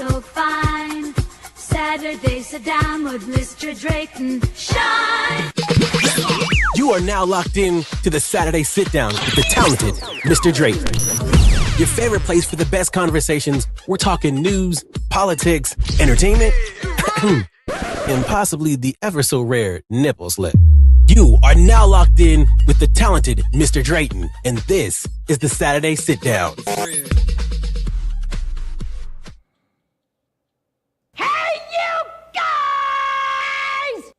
so fine. Saturday, sit down with Mr. Drayton. Shine! You are now locked in to the Saturday Sit Down with the talented Mr. Drayton. Your favorite place for the best conversations. We're talking news, politics, entertainment, and possibly the ever so rare nipple slip. You are now locked in with the talented Mr. Drayton, and this is the Saturday Sit Down. Hey, you guys!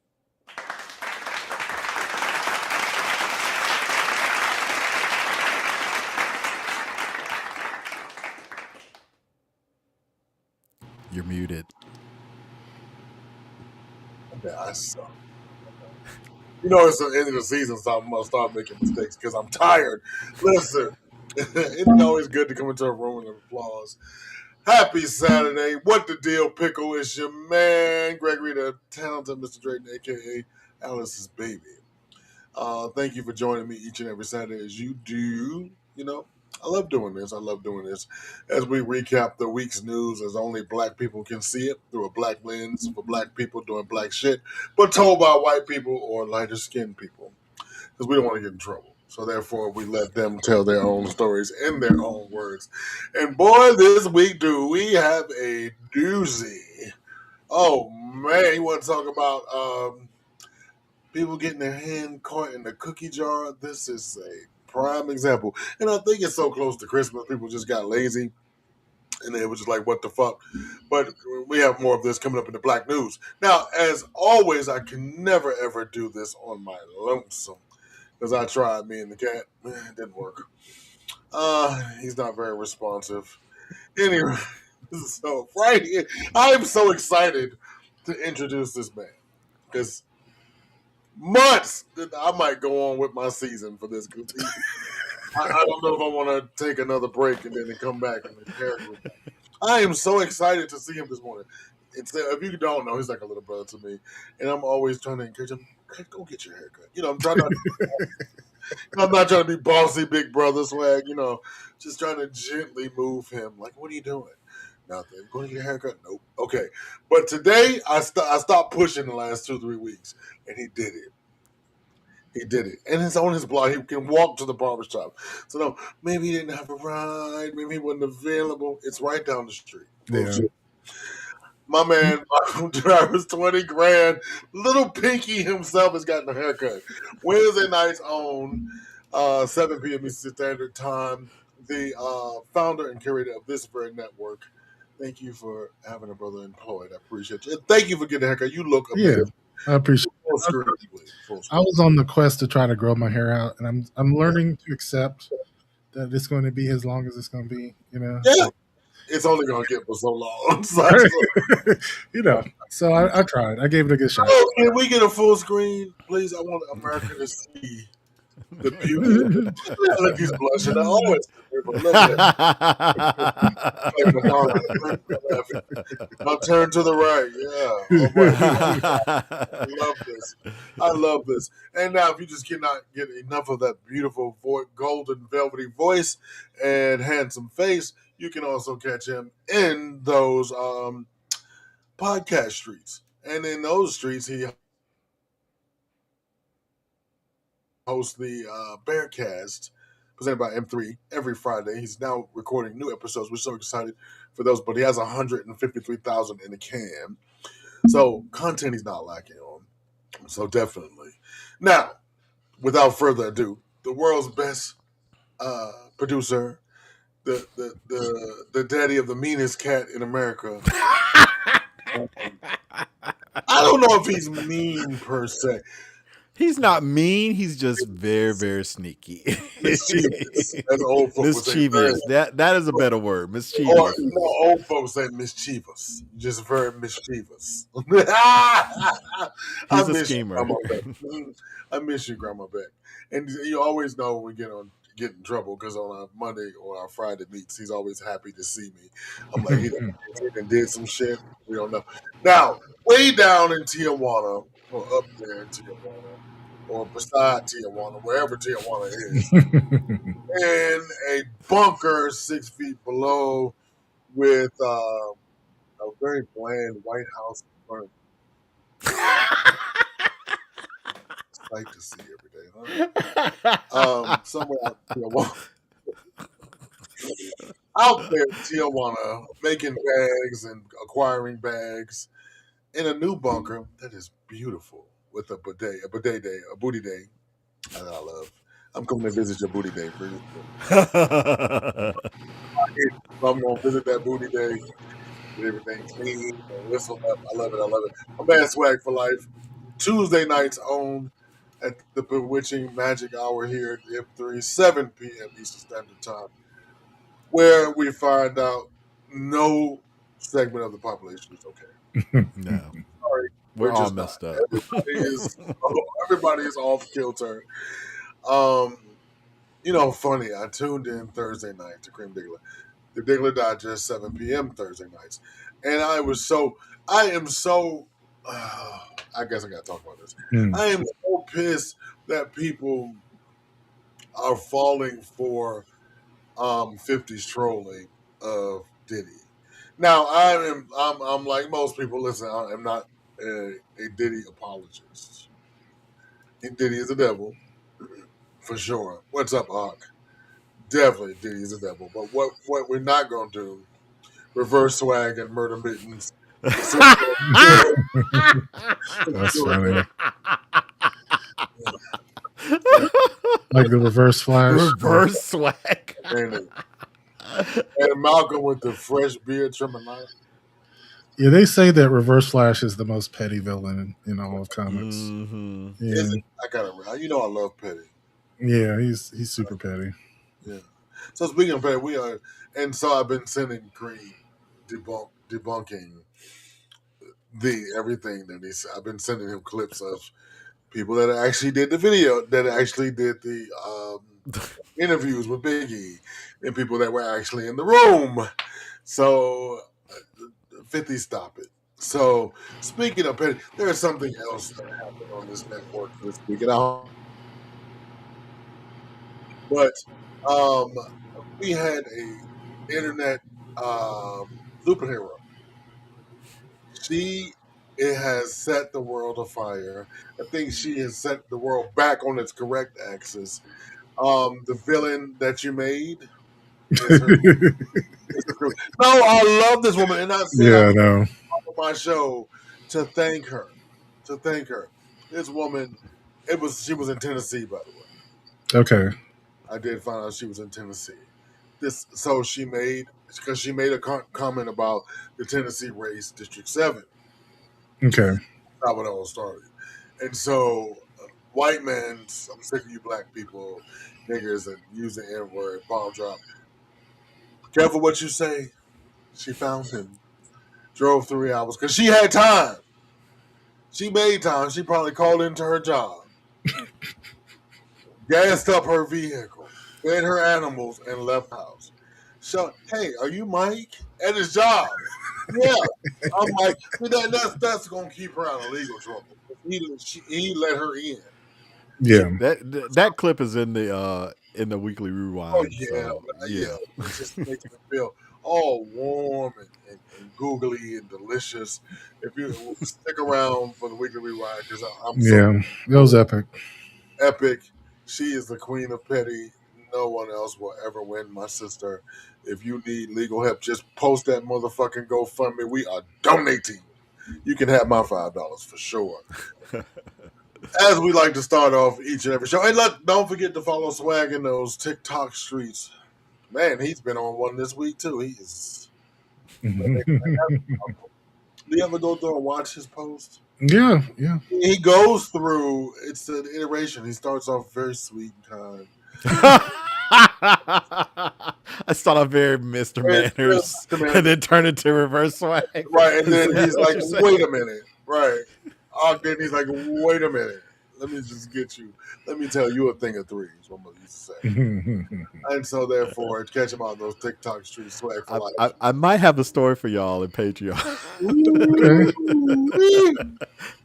You're muted. Yeah, I suck. You know, it's the end of the season, so I'm gonna start making mistakes because I'm tired. Listen, it's always good to come into a room and applause. Happy Saturday. What the deal, Pickle? It's your man, Gregory, the talented Mr. Drayton, aka Alice's baby. Thank you for joining me each and every Saturday as you do. You know, I love doing this. As we recap the week's news as only black people can see it through a black lens for black people doing black shit, but told by white people or lighter skinned people because we don't want to get in trouble. So therefore, we let them tell their own stories in their own words. And boy, this week, do we have a doozy. Oh, man, you want to talk about people getting their hand caught in the cookie jar? This is a prime example. And I think it's so close to Christmas, people just got lazy. And they were just like, what the fuck? But we have more of this coming up in the Black News. Now, as always, I can never, ever do this on my lonesome. Because I tried, me and the cat. It didn't work. He's not very responsive. Anyway, so right here, I am so excited to introduce this man. Because months I might go on with my season for this. I don't know if I want to take another break and then come back and repair it. I am so excited to see him this morning. If you don't know, he's like a little brother to me, and I'm always trying to encourage him. Hey, go get your haircut. You know, I'm not trying to be bossy big brother swag. You know, just trying to gently move him. Like, what are you doing? Nothing. Going to get your haircut? Nope. Okay, but today I stopped pushing the last 2-3 weeks, and he did it. He did it. And it's on his blog. He can walk to the barbershop. So, no, maybe he didn't have a ride. Maybe he wasn't available. It's right down the street. Yeah. My man, Michael Driver's 20 grand. Little Pinky himself has gotten a haircut. Wednesday nights on 7 p.m. Eastern Standard Time. The founder and curator of this very network. Thank you for having a brother employed. I appreciate you. And thank you for getting a haircut. You look amazing. I appreciate it. I was on the quest to try to grow my hair out, and I'm learning to accept that it's going to be as long as it's going to be. You know. Yeah. It's only going to get for so long. You know, so I tried. I gave it a good shot. Oh, can we get a full screen, please? I want America to see the beauty. Look, he's blushing. I always I'll turn to the right. Yeah. I love this. And now, if you just cannot get enough of that beautiful, golden, velvety voice and handsome face, you can also catch him in those podcast streets. And in those streets, he hosts the Bearcast, presented by M3, every Friday. He's now recording new episodes. We're so excited for those, but he has 153,000 in the can. So content he's not lacking on. So definitely. Now, without further ado, the world's best producer, the daddy of the meanest cat in America. I don't know if he's mean per se. He's not mean. He's just very, very sneaky. Mischievous. As old folks mischievous. That is a better word. Mischievous. Or, old folks say mischievous. Just very mischievous. He's a schemer. I miss you, Grandma Beck. And you always know when we get in trouble because on our Monday or our Friday meets, he's always happy to see me. I'm like, he did some shit. We don't know. Now, way down in Tijuana, or up there in Tijuana, or beside Tijuana, wherever Tijuana is, in a bunker 6 feet below with a very bland White House furniture. Sight to see every day, huh? Somewhere out there in Tijuana, making bags and acquiring bags in a new bunker that is beautiful with a booty day that I love. I'm coming to visit your booty day. I'm gonna visit that booty day. Get everything clean and whistle up. I love it. I love it. My man Swag for life. Tuesday nights on at the bewitching magic hour here at M3, 7 p.m. Eastern Standard Time, where we find out no segment of the population is okay. No, Sorry, we're all just messed not. up. Everybody is off kilter. Funny. I tuned in Thursday night to Cream Diggler. The Diggler Digest, 7 p.m. Thursday nights. And I am so, I guess I got to talk about this. I am so pissed that people are falling for 50's trolling of Diddy. Now, I'm like most people, listen, I am not a Diddy apologist. And Diddy is a devil, for sure. What's up, Hawk? Definitely Diddy is a devil. But what we're not going to do, reverse swag and murder mittens. That's funny. Like the reverse flash. Reverse swag. And Malcolm with the fresh beard trimming knife. Yeah, they say that Reverse Flash is the most petty villain in all of comics. Mm-hmm. Yeah, I love petty. yeah, he's super petty. Yeah. So speaking of petty, so I've been sending Creed debunking everything that he said. I've been sending him clips of people that actually did the video, that actually did the interviews with Biggie, and people that were actually in the room. So 50, stop it. So speaking of petty, there is something else that happened on this network this week, but we had a internet superhero. It has set the world afire. I think she has set the world back on its correct axis. The villain that you made is her. No, I love this woman, and I said Yeah, I on know. my show to thank her. This woman, she was in Tennessee, by the way. Okay. I did find out she was in Tennessee. She made a comment about the Tennessee race, District 7. Okay. That's how it all started. And so, white men, I'm sick of you black people, niggers, and using the N-word, bomb drop. Careful what you say. She found him. Drove 3 hours because she had time. She made time. She probably called into her job. Gassed up her vehicle. Fed her animals and left the house. So, hey, are you Mike? At his job. Yeah. I'm like, that's going to keep her out of legal trouble. He let her in. Yeah. That clip is in the weekly rewind. Oh, yeah. So, Yeah. It just makes me feel all warm and googly and delicious. If you stick around for the weekly rewind, because That was epic. Epic. She is the queen of petty. No one else will ever win, my sister. If you need legal help, just post that motherfucking GoFundMe. We are donating. You can have my $5 for sure. As we like to start off each and every show. And don't forget to follow Swag in those TikTok streets. Man, he's been on one this week too. He is. Do you ever go through and watch his post? Yeah. He goes through. It's an iteration. He starts off very sweet and kind. I start off very Mr. Manners and then turn into reverse swag. Right, and then he's like, wait a minute. Right. Then he's like, wait a minute. Let me just get you. Let me tell you a thing of three, is what I used to say. And so, therefore, catch him on those TikTok streets. Swag for life. I might have a story for y'all in Patreon.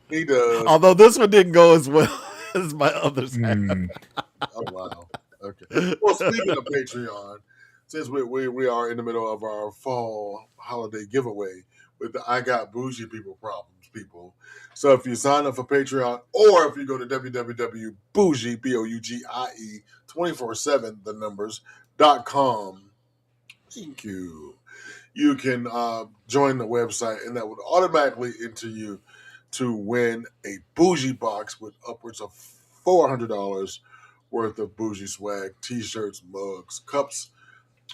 He does. Although this one didn't go as well as my others have. Oh, wow. Okay. Well, speaking of Patreon, since we are in the middle of our fall holiday giveaway, with the I Got Bougie People problems, people. So if you sign up for Patreon or if you go to www.bougie, BOUGIE, 247, the numbers.com, thank you. You can join the website, and that would automatically enter you to win a bougie box with upwards of $400 worth of bougie swag, t-shirts, mugs, cups,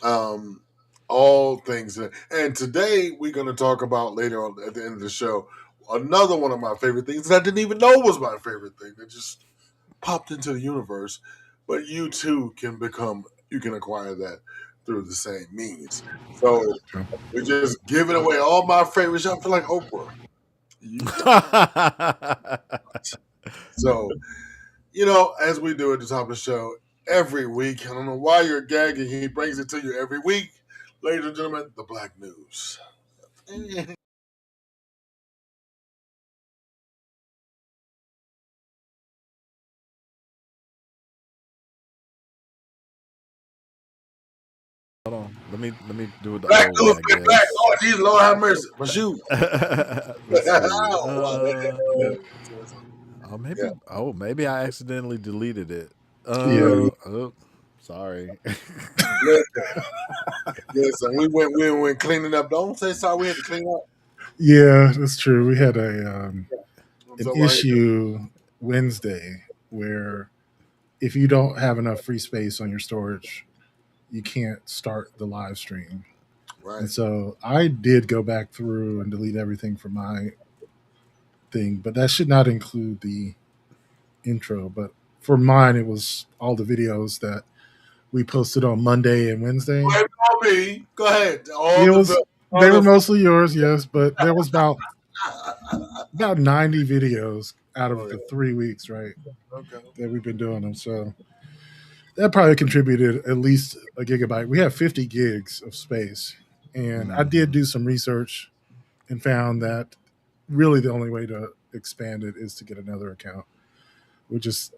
all things. And today we're going to talk about later on at the end of the show another one of my favorite things that I didn't even know was my favorite thing that just popped into the universe. But you too can acquire that through the same means. So we're just giving away all my favorites. I feel like Oprah. So, as we do at the top of the show every week, I don't know why you're gagging. He brings it to you every week. Ladies and gentlemen, the Black News. Hold on. Let me do the Black old News, one, I guess. Black. Oh, Jesus, Lord have mercy. My shoe. Let's see. Yeah. Maybe I accidentally deleted it. Yeah. Sorry. Listen, we went cleaning up. Don't say sorry. We had to clean up. Yeah, that's true. We had an So issue Wednesday where if you don't have enough free space on your storage, you can't start the live stream. Right. And so I did go back through and delete everything from my thing, but that should not include the intro. But for mine, it was all the videos that we posted on Monday and Wednesday. Go ahead. They were mostly yours, yes, but there was about 90 videos out of the 3 weeks, right? Okay. That we've been doing them. So that probably contributed at least a gigabyte. We have 50 gigs of space. And I did do some research and found that really the only way to expand it is to get another account, which is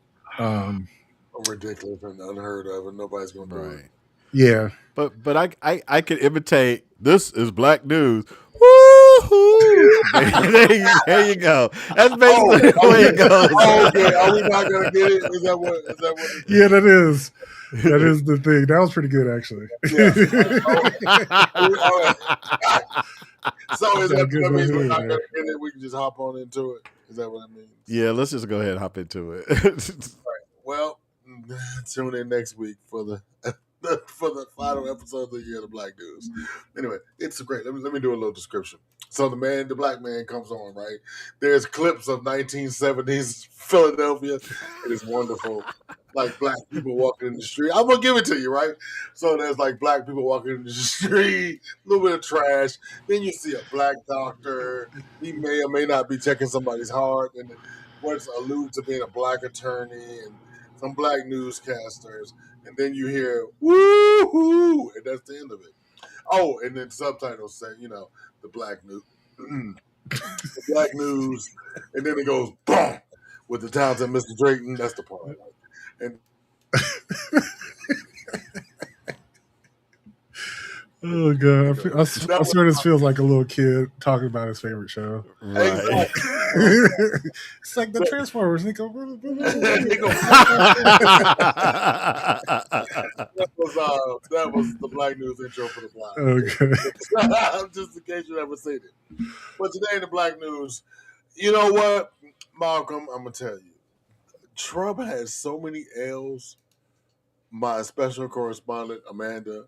ridiculous and unheard of, and nobody's going to do it. Yeah. But I could imitate. This is Black News. Woo-hoo! there you go. That's basically the way it goes. Okay. Are we not going to get it? Is that what it is? Yeah, that is. That is the thing. That was pretty good, actually. Yeah. So is that means we're not going to get it? We can just hop on into it. Is that what it means? Yeah, let's just go ahead and hop into it. Right. Well, tune in next week for the final episode of the year of the Black News. Anyway, it's great. Let me do a little description. So the Black man comes on, right? There's clips of 1970s Philadelphia. It is wonderful. Like black people walking in the street. I'm gonna give it to you, right? So there's like black people walking in the street, a little bit of trash. Then you see a black doctor. He may or may not be checking somebody's heart, and what's alludes to being a black attorney and some black newscasters. And then you hear woo-hoo, and that's the end of it. Oh, and then subtitles say, the Black News, the Black News, and then it goes boom with the talented Mr. Drayton. That's the part. And oh god, I swear this feels like a little kid talking about his favorite show. Right. It's like the Transformers. They go. That was the Black News intro for the Black. Okay. Just in case you never seen it. But today in the Black News, you know what, Malcolm? I'm gonna tell you, Trump has so many L's. My special correspondent Amanda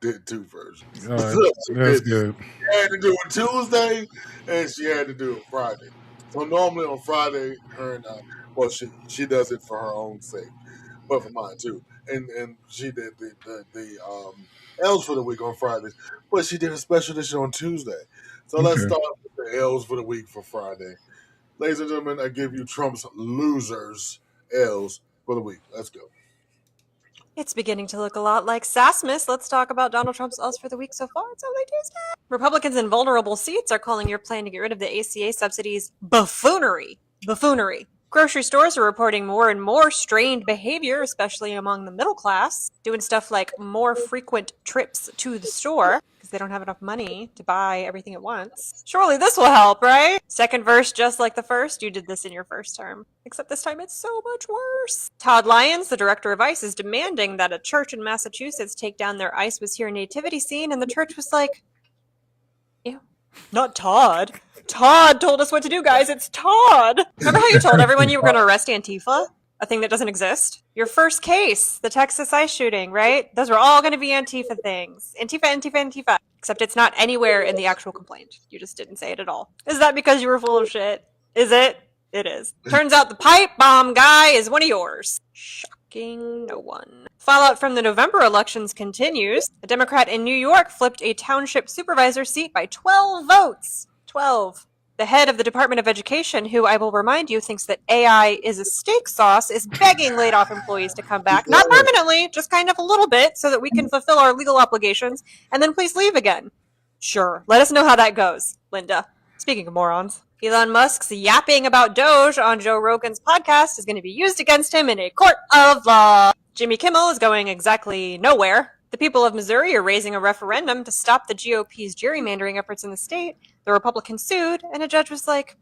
did 2 versions. All right. That's good. She had to do it Tuesday, and she had to do it Friday. So normally on Friday, her and she does it for her own sake, but for mine too. And she did the L's for the week on Fridays, but she did a special edition on Tuesday. So let's start with the L's for the week for Friday. Ladies and gentlemen, I give you Trump's losers L's for the week. Let's go. It's beginning to look a lot like Sassmas. Let's talk about Donald Trump's L's for the week so far. It's only Tuesday. Republicans in vulnerable seats are calling your plan to get rid of the ACA subsidies buffoonery. Buffoonery. Grocery stores are reporting more and more strained behavior, especially among the middle class, doing stuff like more frequent trips to the store because they don't have enough money to buy everything at once. Surely this will help, right? Second verse, just like the first, you did this in your first term. Except this time it's so much worse. Todd Lyons, the director of ICE, is demanding that a church in Massachusetts take down their ICE Was Here nativity scene, and the church was like, ew. Not Todd. Todd told us what to do, guys. It's Todd. Remember how you told everyone you were going to arrest Antifa? A thing that doesn't exist? Your first case, the Texas ICE shooting, right? Those were all going to be Antifa things. Antifa, Antifa, Antifa. Except it's not anywhere in the actual complaint. You just didn't say it at all. Is that because you were full of shit? Is it? It is. Turns out the pipe bomb guy is one of yours. Shocking no one. Fallout from the November elections continues. A Democrat in New York flipped a township supervisor seat by 12 votes. 12. The head of the Department of Education, who I will remind you thinks that AI is a steak sauce, is begging laid off employees to come back. Not permanently, just kind of a little bit so that we can fulfill our legal obligations and then please leave again. Sure. Let us know how that goes, Linda. Speaking of morons. Elon Musk's yapping about Doge on Joe Rogan's podcast is going to be used against him in a court of law. Jimmy Kimmel is going exactly nowhere. The people of Missouri are raising a referendum to stop the GOP's gerrymandering efforts in the state. The Republicans sued, and a judge was like,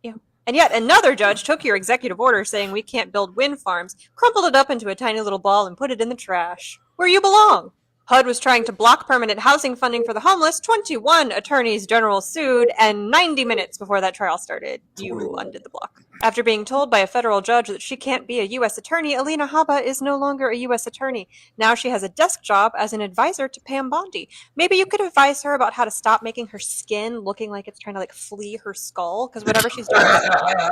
ew. And yet another judge took your executive order saying we can't build wind farms, crumpled it up into a tiny little ball, and put it in the trash. Where you belong. HUD was trying to block permanent housing funding for the homeless. 21 attorneys general sued, and 90 minutes before that trial started, you undid the block. After being told by a federal judge that she can't be a U.S. attorney, Alina Habba is no longer a U.S. attorney. Now she has a desk job as an advisor to Pam Bondi. Maybe you could advise her about how to stop making her skin looking like it's trying to flee her skull, because whatever she's doing isn't working.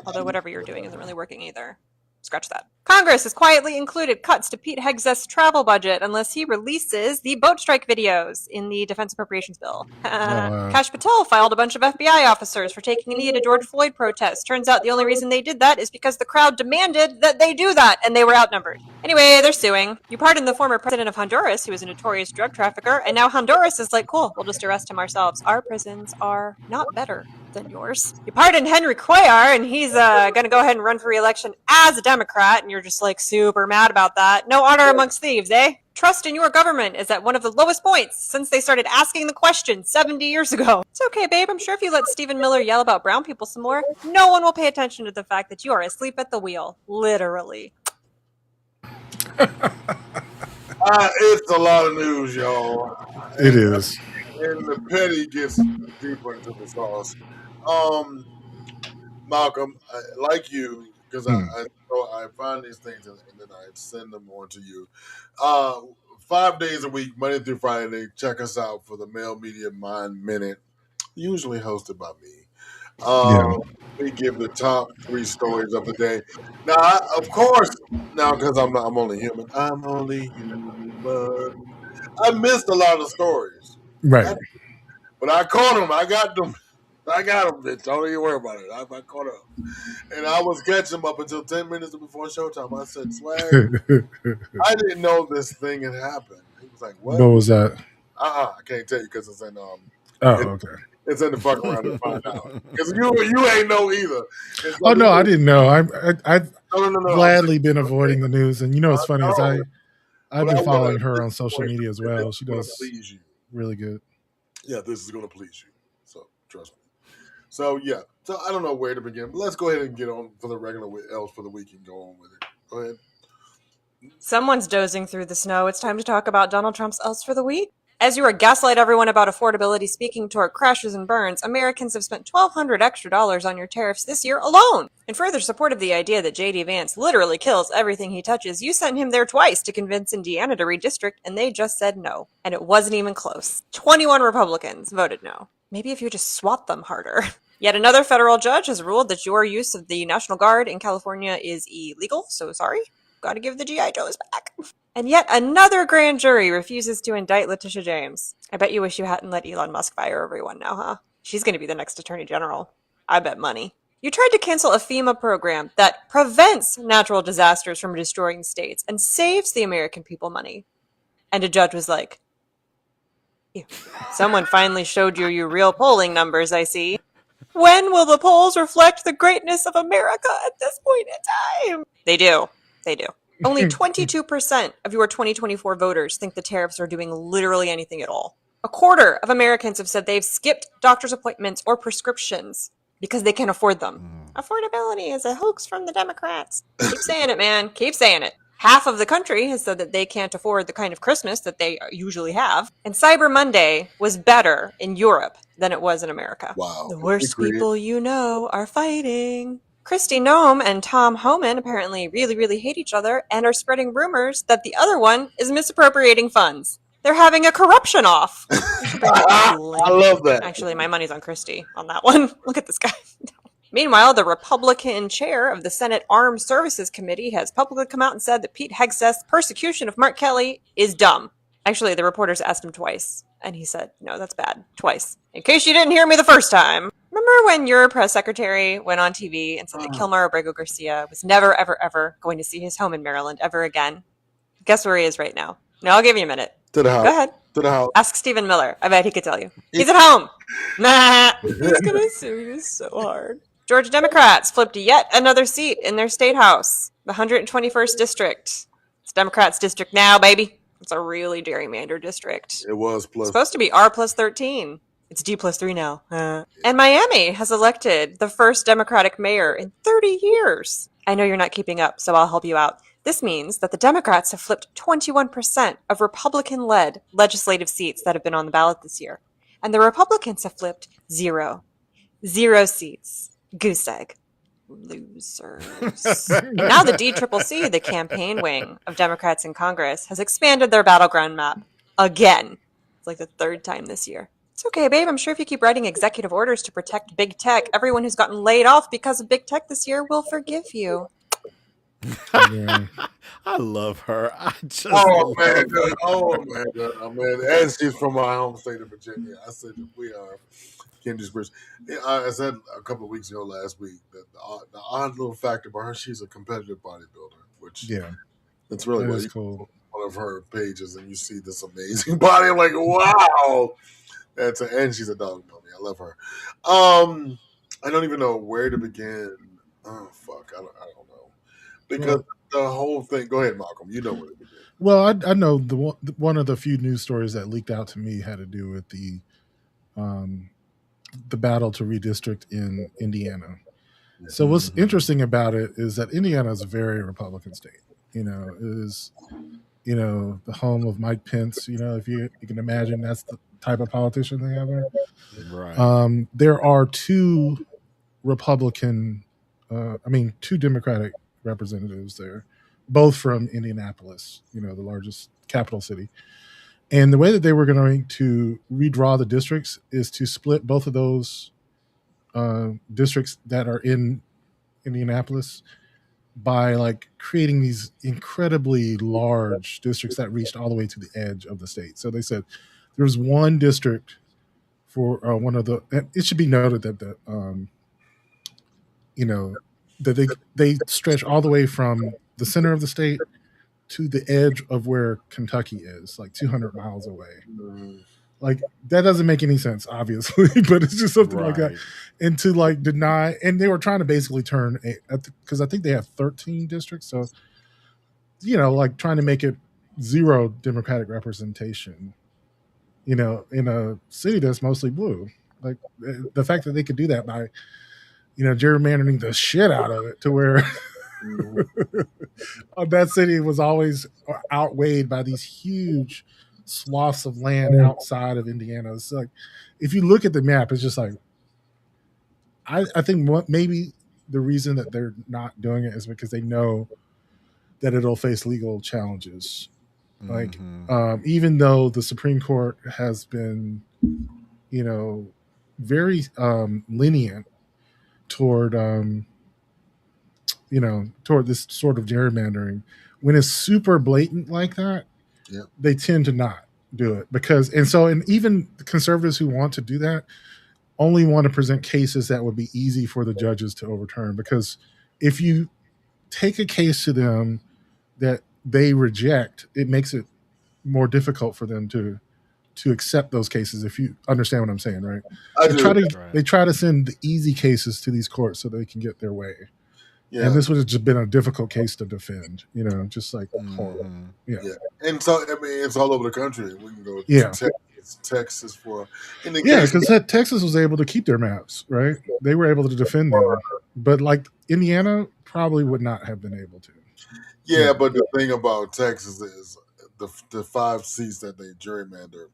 Although whatever you're doing isn't really working either. Scratch that. Congress has quietly included cuts to Pete Hegseth's travel budget unless he releases the boat strike videos in the Defense Appropriations Bill. Kash Patel filed a bunch of FBI officers for taking a knee at a George Floyd protest. Turns out the only reason they did that is because the crowd demanded that they do that, and they were outnumbered. Anyway, they're suing. You pardoned the former president of Honduras, who was a notorious drug trafficker, and now Honduras is like, cool, we'll just arrest him ourselves. Our prisons are not better than yours. You pardoned Henry Cuellar, and he's going to go ahead and run for re-election as a Democrat, and you're just super mad about that. No honor amongst thieves, eh? Trust in your government is at one of the lowest points since they started asking the question 70 years ago. It's okay, babe. I'm sure if you let Stephen Miller yell about brown people some more, no one will pay attention to the fact that you are asleep at the wheel. Literally. It's a lot of news, y'all. It is. And the petty gets deeper into the sauce. Malcolm, like you, because I find these things and then I send them on to you. 5 days a week, Monday through Friday, check us out for the Mail Media Mind Minute, usually hosted by me. We give the top 3 stories of the day. Now, of course, because I'm only human. I'm only human. I missed a lot of stories. Right. But I caught them. I got them, bitch. Don't even worry about it. I caught them. And I was catching them up until 10 minutes before showtime. I said, Swag, I didn't know this thing had happened. He was like, what? What was that? I can't tell you because it's in okay. It's in the fuck around to find out. Because you ain't know either. Oh no, I didn't know. I've No. gladly been avoiding the news, and what's funny is I've been following her on social media as well. She does really good. Yeah, this is going to please you. So trust me. So yeah. So I don't know where to begin, but let's go ahead and get on for the regular L's for the week and go on with it. Go ahead. Someone's dozing through the snow. It's time to talk about Donald Trump's L's for the week. As you are gaslight everyone about affordability speaking toward crashes and burns, Americans have spent $1,200 extra on your tariffs this year alone. In further support of the idea that J.D. Vance literally kills everything he touches, you sent him there twice to convince Indiana to redistrict, and they just said no. And it wasn't even close. 21 Republicans voted no. Maybe if you just swat them harder. Yet another federal judge has ruled that your use of the National Guard in California is illegal, so sorry. Gotta give the G.I. Joes back. And yet another grand jury refuses to indict Letitia James. I bet you wish you hadn't let Elon Musk fire everyone now, huh? She's going to be the next attorney general. I bet money. You tried to cancel a FEMA program that prevents natural disasters from destroying states and saves the American people money. And a judge was like, ew. Someone finally showed you your real polling numbers, I see. When will the polls reflect the greatness of America at this point in time? They do. They do. Only 22% of your 2024 voters think the tariffs are doing literally anything at all. A quarter of Americans have said they've skipped doctor's appointments or prescriptions because they can't afford them. Affordability is a hoax from the Democrats. Keep saying it, man. Keep saying it. Half of the country has said that they can't afford the kind of Christmas that they usually have. And Cyber Monday was better in Europe than it was in America. Wow. The worst people you know are fighting. Kristi Noem and Tom Homan apparently really, really hate each other and are spreading rumors that the other one is misappropriating funds. They're having a corruption off. I love that. Actually, my money's on Kristi on that one. Look at this guy. Meanwhile, the Republican chair of the Senate Armed Services Committee has publicly come out and said that Pete Hegseth's persecution of Mark Kelly is dumb. Actually, the reporters asked him twice, and he said, no, that's bad. Twice. In case you didn't hear me the first time. Remember when your press secretary went on TV and said that Kilmer Abrego Garcia was never, ever, ever going to see his home in Maryland ever again? Guess where he is right now? No, I'll give you a minute. To the house. Go ahead. To the house. Ask Stephen Miller. I bet he could tell you. He's at home. Nah. He's going to sue you so hard. Georgia Democrats flipped yet another seat in their state house, the 121st district. It's Democrats' district now, baby. It's a really gerrymandered district. It was plus. It's supposed to be R plus 13. It's D plus 3 now. And Miami has elected the first Democratic mayor in 30 years. I know you're not keeping up, so I'll help you out. This means that the Democrats have flipped 21% of Republican-led legislative seats that have been on the ballot this year. And the Republicans have flipped 0 seats. Goose egg. Losers. And now the DCCC, the campaign wing of Democrats in Congress, has expanded their battleground map again. It's like the third time this year. It's okay, babe. I'm sure if you keep writing executive orders to protect big tech, everyone who's gotten laid off because of big tech this year will forgive you. I love her. I just Oh man, man. And she's from my home state of Virginia. I said that we are kindred spirits. I said a couple of weeks ago last week that the odd little fact about her, she's a competitive bodybuilder, which that's really that what is you cool. one of her pages and you see this amazing body. I'm like, wow. And she's a dog mummy. I love her. I don't even know where to begin. Oh fuck, I don't know. Because the whole thing. Go ahead, Malcolm. You know where to begin. Well, I know one of the few news stories that leaked out to me had to do with the battle to redistrict in Indiana. So what's interesting about it is that Indiana is a very Republican state. You know, it is, you know, the home of Mike Pence. You know, if you can imagine, that's the type of politician they have there. Right. There are two Democratic representatives there, both from Indianapolis, you know, the largest capital city. And the way that they were going to redraw the districts is to split both of those districts that are in Indianapolis by like creating these incredibly large districts that reached all the way to the edge of the state. So they said there's one district for one of the. And it should be noted that that they stretch all the way from the center of the state to the edge of where Kentucky is, like 200 miles away. Like that doesn't make any sense, obviously, but it's just something like that. And to like deny, and they were trying to basically turn because I think they have 13 districts, so you know, like trying to make it zero Democratic representation. You know, in a city that's mostly blue, like the fact that they could do that by, you know, gerrymandering the shit out of it to where that city was always outweighed by these huge swaths of land outside of Indiana. It's like, if you look at the map, it's just like, I think maybe the reason that they're not doing it is because they know that it'll face legal challenges. Like, even though the Supreme Court has been, you know, very lenient toward this sort of gerrymandering, when it's super blatant like that, they tend to not do it and even conservatives who want to do that only want to present cases that would be easy for the judges to overturn, because if you take a case to them that they reject, it makes it more difficult for them to to accept those cases. If you understand what I'm saying, right? I They do. try to Right. they try to send the easy cases to these courts so they can get their way. Yeah. And this would have just been a difficult case to defend, just like horrible. Mhm. Yeah. Yeah. And so, I mean, it's all over the country. We can go Yeah. to Texas for. In the Yeah, case, because Texas was able to keep their maps, right? They were able to defend them. But like Indiana probably would not have been able to. yeah, but the thing about Texas is the 5 seats that they gerrymander,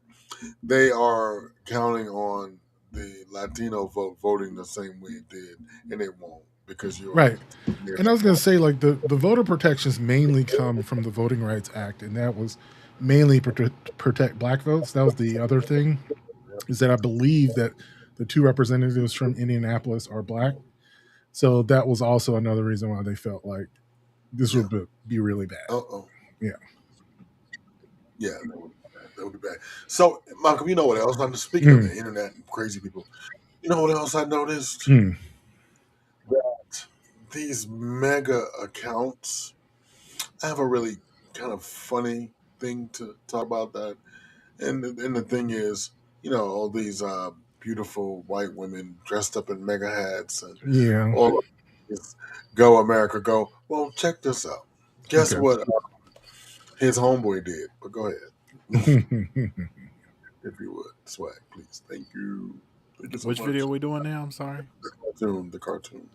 they are counting on the Latino vote voting the same way it did, and it won't because you're Right. And I was going to say, like, the voter protections mainly come from the Voting Rights Act, and that was mainly protect black votes. That was the other thing, is that I believe that the 2 representatives from Indianapolis are black. So that was also another reason why they felt like this would be really bad. Yeah. Yeah, that would be bad. So, Malcolm, you know what else? I'm speaking of the internet and crazy people. You know what else I noticed? That these mega accounts. I have a really kind of funny thing to talk about that, and the thing is, all these beautiful white women dressed up in mega hats and Yeah. all of this, "Go America, go." Well, check this out. Guess Okay. what? His homeboy did. But go ahead. If you would, swag, please. Thank you. Thank you so Which much. video are we doing now? I'm sorry. The cartoon.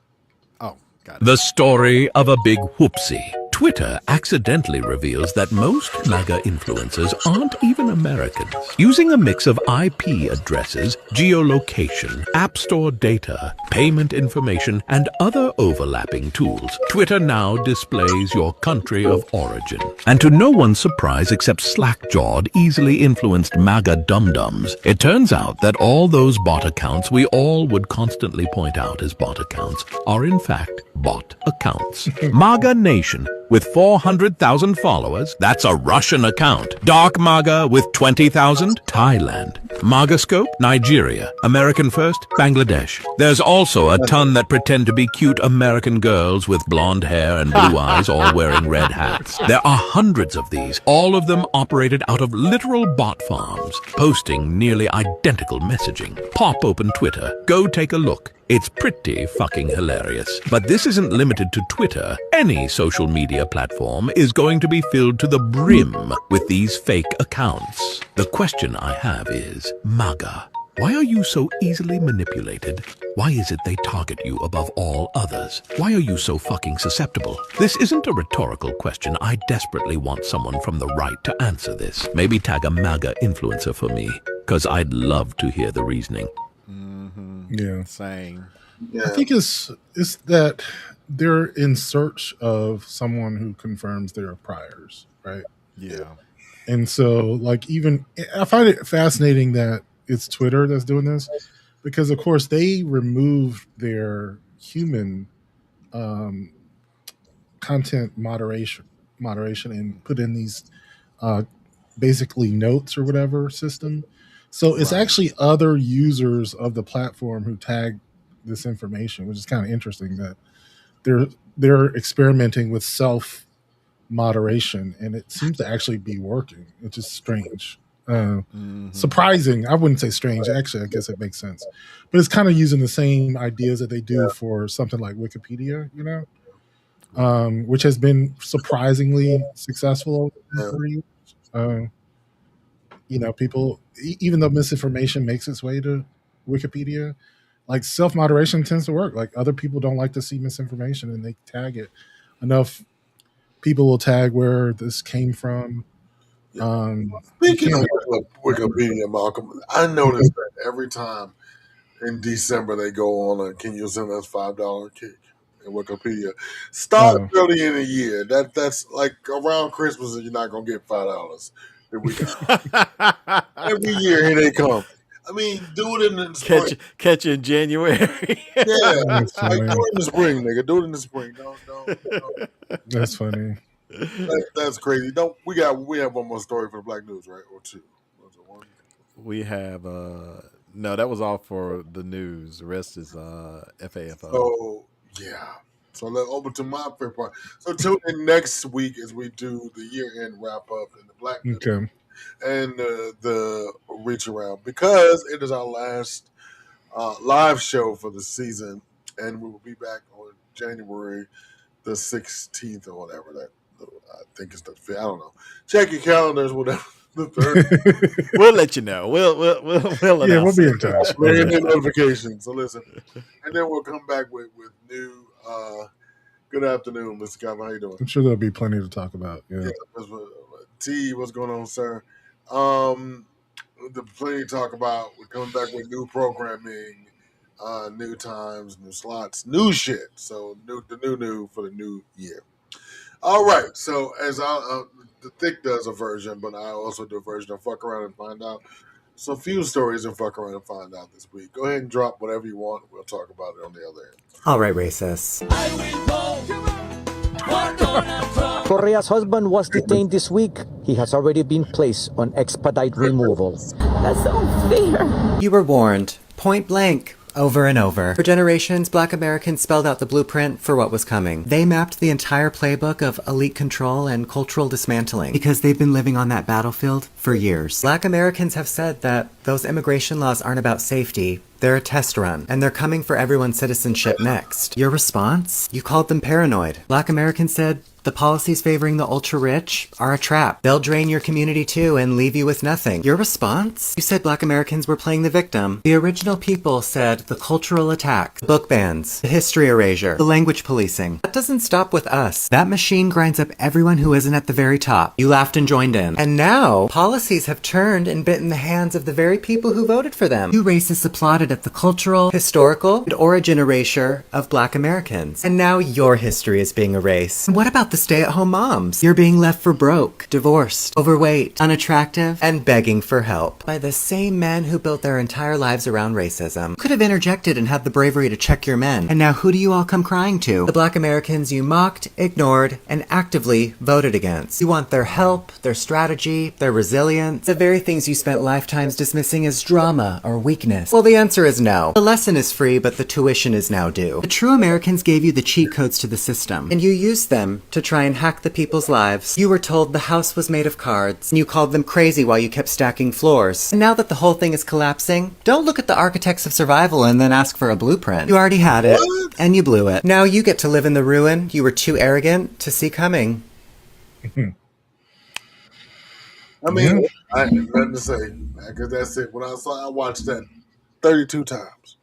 Oh, got it. The story of a big whoopsie. Twitter accidentally reveals that most MAGA influencers aren't even Americans. Using a mix of IP addresses, geolocation, App Store data, payment information, and other overlapping tools, Twitter now displays your country of origin. And to no one's surprise except slack-jawed, easily influenced MAGA dum-dums, it turns out that all those bot accounts we all would constantly point out as bot accounts are in fact bot accounts. MAGA Nation with 400,000 followers, that's a Russian account. Dark MAGA with 20,000, Thailand. MAGAscope, Nigeria. American First, Bangladesh. There's also a ton that pretend to be cute American girls with blonde hair and blue eyes all wearing red hats. There are hundreds of these, all of them operated out of literal bot farms, posting nearly identical messaging. Pop open Twitter. Go take a look. It's pretty fucking hilarious. But this isn't limited to Twitter. Any social media platform is going to be filled to the brim with these fake accounts. The question I have is, MAGA, why are you so easily manipulated? Why is it they target you above all others? Why are you so fucking susceptible? This isn't a rhetorical question. I desperately want someone from the right to answer this. Maybe tag a MAGA influencer for me, because I'd love to hear the reasoning. Yeah. Same. Yeah. I think it's that they're in search of someone who confirms their priors, right? Yeah. And so, like, even I find it fascinating that it's Twitter that's doing this, because of course they removed their human content moderation and put in these basically notes or whatever system. So it's actually other users of the platform who tag this information, which is kind of interesting that they're experimenting with self moderation, and it seems to actually be working. It's just strange. Surprising. I wouldn't say strange. Actually, I guess it makes sense. But it's kind of using the same ideas that they do for something like Wikipedia, which has been surprisingly successful over the years. People, even though misinformation makes its way to Wikipedia, like self-moderation tends to work. Like other people don't like to see misinformation and they tag it. Enough people will tag where this came from. Speaking of Wikipedia, Malcolm, I noticed that every time in December they go on a "Can you send us $5 kick?" in Wikipedia. Start early in the year. That's like around Christmas, and you're not gonna get $5. Every year here they come. I mean, do it in the spring. Catch in January. Yeah, like, do it in the spring, nigga. Do it in the spring. Don't. That's funny. That's crazy. We have one more story for the Black News, right? Or two? Was it one? We have no, that was all for the news. The rest is FAFO. So yeah. So let's over to my favorite part. So tune in next week as we do the year-end wrap up in the Black News. Okay. and the reach around, because it is our last live show for the season, and we will be back on January the 16th or whatever that I think is the 5th. I don't know. Check your calendars, whatever. The 3rd. We'll let you know. We'll Yeah, we'll announce be it. in touch. We're in the notifications. So listen, and then we'll come back with new. Good afternoon, Mr. Calvin. How you doing? I'm sure there'll be plenty to talk about. Yeah. T, what's going on, sir? The plenty to talk about. We're coming back with new programming, new times, new slots, new shit. So the new for the new year. All right. So as the Thick does a version, but I also do a version of Fuck Around and Find Out. So few stories and Fuck Around and Find Out this week. Go ahead and drop whatever you want. We'll talk about it on the other end. All right, racists. Correa's husband was detained this week. He has already been placed on expedite removal. That's unfair. You were warned, point blank, over and over. For generations, Black Americans spelled out the blueprint for what was coming. They mapped the entire playbook of elite control and cultural dismantling because they've been living on that battlefield for years. Black Americans have said that those immigration laws aren't about safety. They're a test run, and they're coming for everyone's citizenship next. Your response? You called them paranoid. Black Americans said the policies favoring the ultra-rich are a trap. They'll drain your community too and leave you with nothing. Your response? You said Black Americans were playing the victim. The original people said the cultural attack, the book bans, the history erasure, the language policing. That doesn't stop with us. That machine grinds up everyone who isn't at the very top. You laughed and joined in. And now, policies have turned and bitten the hands of the very people who voted for them. You racists applauded at the cultural, historical, and origin erasure of Black Americans. And now your history is being erased. And what about the stay-at-home moms? You're being left for broke, divorced, overweight, unattractive, and begging for help by the same men who built their entire lives around racism. You could have interjected and had the bravery to check your men. And now who do you all come crying to? The Black Americans you mocked, ignored, and actively voted against. You want their help, their strategy, their resilience, the very things you spent lifetimes dismissing as drama or weakness. Well, the answer is no. The lesson is free, but the tuition is now due. The true Americans gave you the cheat codes to the system, and you used them to try and hack the people's lives. You were told the house was made of cards, and you called them crazy while you kept stacking floors. And now that the whole thing is collapsing, don't look at the architects of survival and then ask for a blueprint. You already had it, and you blew it. Now you get to live in the ruin you were too arrogant to see coming. I mean, I had nothing to say because that's it. When I watched that 32 times.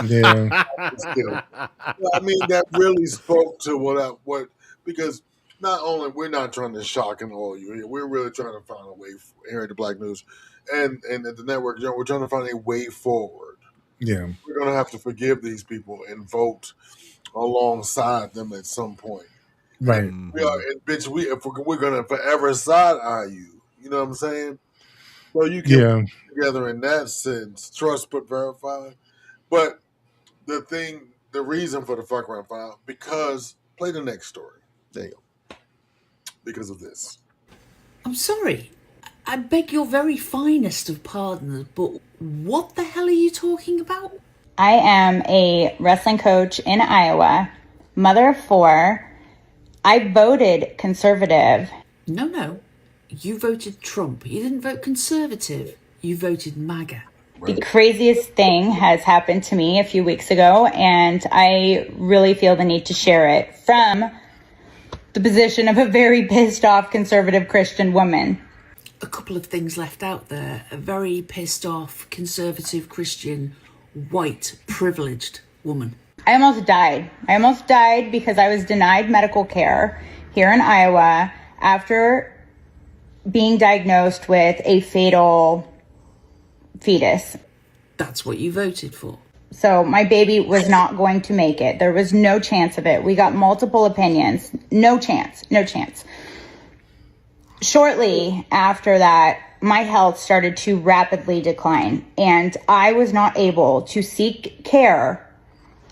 Yeah. I mean, that really spoke to because not only we're not trying to shock and awe you here, we're really trying to find a way here at the Black News and at the network. We're trying to find a way forward. Yeah. We're going to have to forgive these people and vote alongside them at some point. Right. We are, and bitch. We're going to forever side eye you. You know what I'm saying? So you can work together in that sense, trust but verify. But the reason for the fuck around file, because play the next story. There you go. Because of this. I'm sorry. I beg your very finest of pardons, but what the hell are you talking about? I am a wrestling coach in Iowa, mother of 4. I voted conservative. No. You voted Trump. You didn't vote conservative. You voted MAGA. The craziest thing has happened to me a few weeks ago, and I really feel the need to share it from the position of a very pissed off conservative Christian woman. A couple of things left out there. A very pissed off conservative Christian white privileged woman. I almost died. I almost died because I was denied medical care here in Iowa after being diagnosed with a fatal fetus. That's what you voted for. So my baby was not going to make it. There was no chance of it. We got multiple opinions. No chance. Shortly after that, my health started to rapidly decline, and I was not able to seek care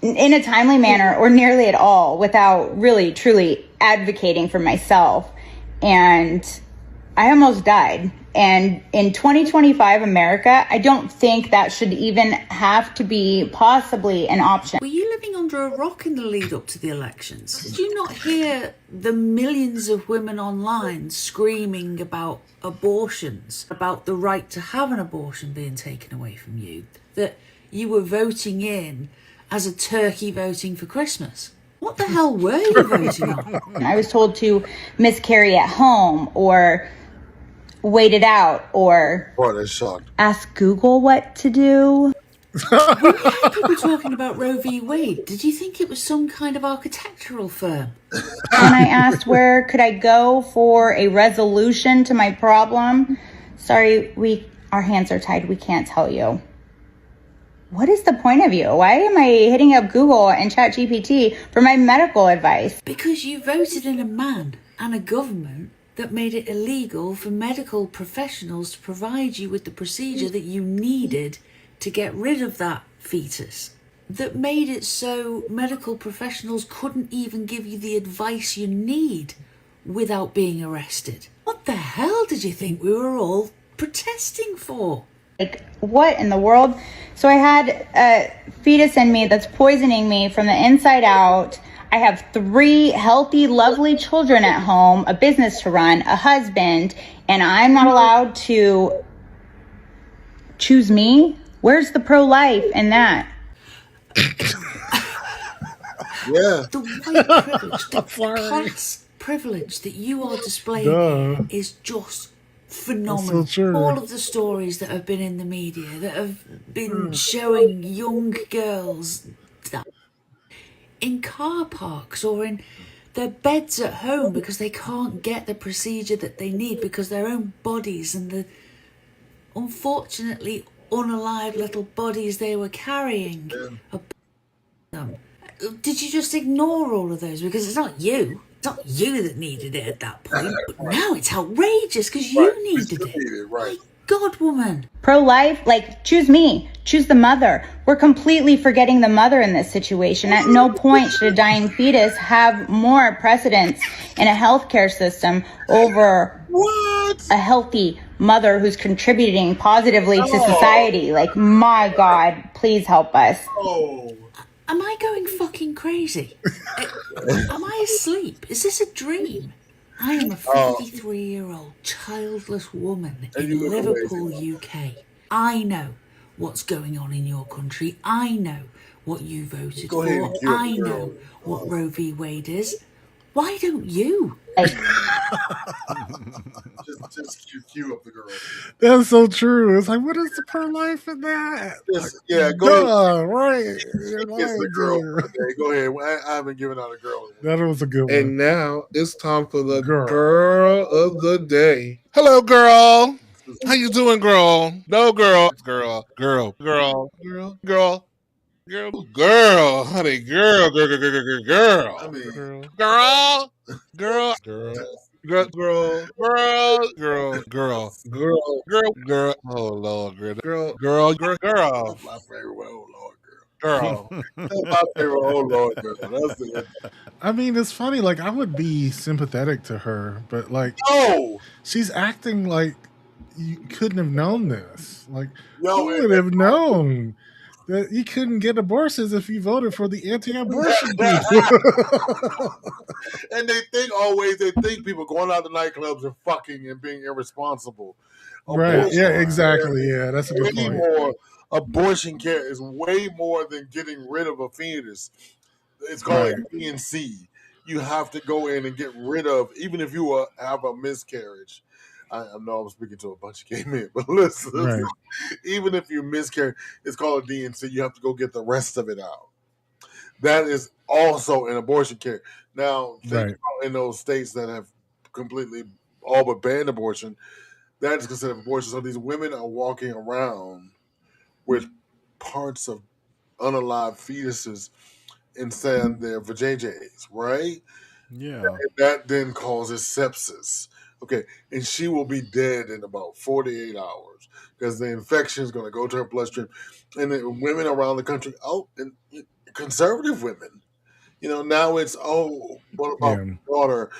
in a timely manner or nearly at all without really, truly advocating for myself. And I almost died. And in 2025 America, I don't think that should even have to be possibly an option. Were you living under a rock in the lead up to the elections? Did you not hear the millions of women online screaming about abortions, about the right to have an abortion being taken away from you, that you were voting in as a turkey voting for Christmas? What the hell were you voting on? I was told to miscarry at home or wait it out or ask Google what to do. We had people talking about Roe v. Wade. Did you think it was some kind of architectural firm? When I asked where could I go for a resolution to my problem, sorry, our hands are tied. We can't tell you. What is the point of you? Why am I hitting up Google and ChatGPT for my medical advice? Because you voted in a man and a government that made it illegal for medical professionals to provide you with the procedure that you needed to get rid of that fetus. That made it so medical professionals couldn't even give you the advice you need without being arrested. What the hell did you think we were all protesting for? Like, what in the world? So I had a fetus in me that's poisoning me from the inside out. I have 3 healthy, lovely children at home, a business to run, a husband, and I'm not allowed to choose me? Where's the pro-life in that? Yeah. The white privilege, the class privilege that you are displaying is just phenomenal. So all of the stories that have been in the media that have been showing young girls in car parks or in their beds at home because they can't get the procedure that they need because their own bodies and the unfortunately unalive little bodies they were carrying are them. Did you just ignore all of those? Because it's not you. It's not you that needed it at that point. But now it's outrageous because you needed it. Right. God, woman. Pro-life, like, choose me, choose the mother. We're completely forgetting the mother in this situation. At no point should a dying fetus have more precedence in a healthcare system over a healthy mother who's contributing positively to society. Like, my God, please help us. Am I going fucking crazy? Am I asleep? Is this a dream? I am a 53-year-old childless woman in Liverpool, UK. I know what's going on in your country. I know what you voted for. I know what Roe v. Wade is. Why don't you? just cue up the girl. That's so true. It's like, what is the pro-life in that? Go ahead. Right. It's the girl. Okay, go ahead. I haven't given out a girl. That was a good one. And now it's time for the girl of the day. Hello, girl. How you doing, girl? No, girl. Girl. Honey, girl. I mean, girl. Oh Lord, girl. That's my favorite one. Oh Lord, girl. That's my favorite. Oh Lord, girl. That's it. I mean, it's funny. Like, I would be sympathetic to her, but like, she's acting like you couldn't have known this. Like, who would have known that you couldn't get abortions if you voted for the anti-abortion people? And they think people going out to nightclubs and fucking and being irresponsible. Right. Yeah, exactly. Yeah, that's a good point. Abortion care is way more than getting rid of a fetus. It's called DNC. You have to go in and get rid of, even if you have a miscarriage. I know I'm speaking to a bunch of gay men, but listen, even if you miscarry, it's called a DNC. You have to go get the rest of it out. That is also an abortion care. Now, think about in those states that have completely all but banned abortion, that is considered abortion. So these women are walking around with parts of unalive fetuses inside their vajayjays, right? Yeah. And that then causes sepsis. Okay, and she will be dead in about 48 hours because the infection is going to go to her bloodstream. And then women around the country, and conservative women, Now it's, oh, what about Yeah. my daughter?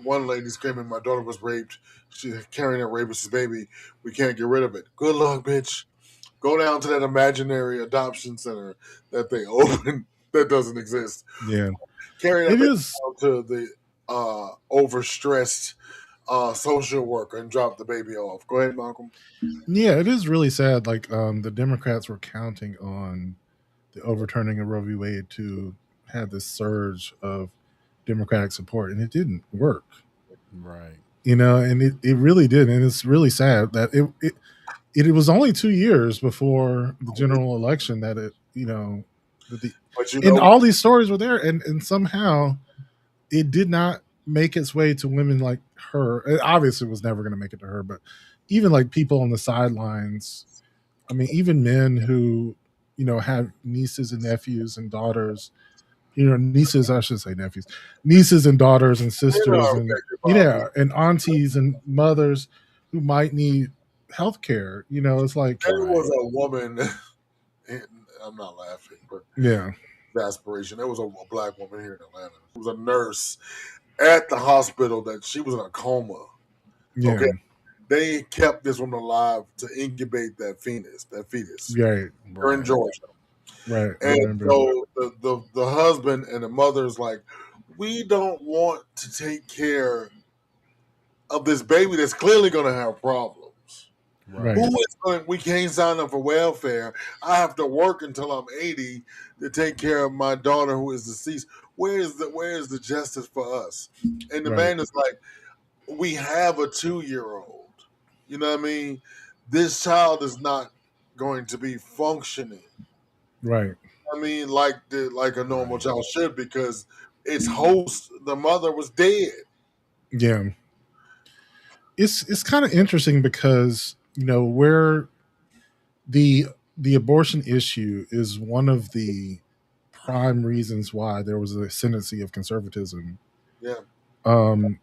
One lady screaming, my daughter was raped. She's carrying a rapist's baby. We can't get rid of it. Good luck, bitch. Go down to that imaginary adoption center that they opened that doesn't exist. Yeah. Carry that It baby is. down to the overstressed social worker and drop the baby off. Go ahead, Malcolm. Yeah, it is really sad. Like the Democrats were counting on the overturning of Roe v. Wade to have this surge of Democratic support, and it didn't work. Right. And it really did, and it's really sad that it was only 2 years before the general election that that the But and all these stories were there, and somehow it did not make its way to women like her. It obviously was never going to make it to her, but even like people on the sidelines. I mean, even men who have nieces and nephews and daughters. Nieces, I should say nephews, nieces and daughters and sisters, and and aunties and mothers who might need health care. It's like there was a woman, and I'm not laughing, but yeah, exasperation. There was a black woman here in Atlanta. She was a nurse at the hospital that she was in a coma. yeah, Okay. They kept this woman alive to incubate that fetus. right, They're in Georgia. right. I And remember. so the husband and the mother's like, we don't want to take care of this baby that's clearly going to have problems. Right. Who is going? We can't sign up for welfare. I have to work until I'm 80 to take care of my daughter who is deceased. Where is the justice for us? And the man is like, we have a 2-year-old. You know what I mean? This child is not going to be functioning. Right. I mean, like a normal child should, because its host, the mother, was dead. Yeah. It's kind of interesting because where the abortion issue is one of the prime reasons why there was a ascendancy of conservatism. Yeah. And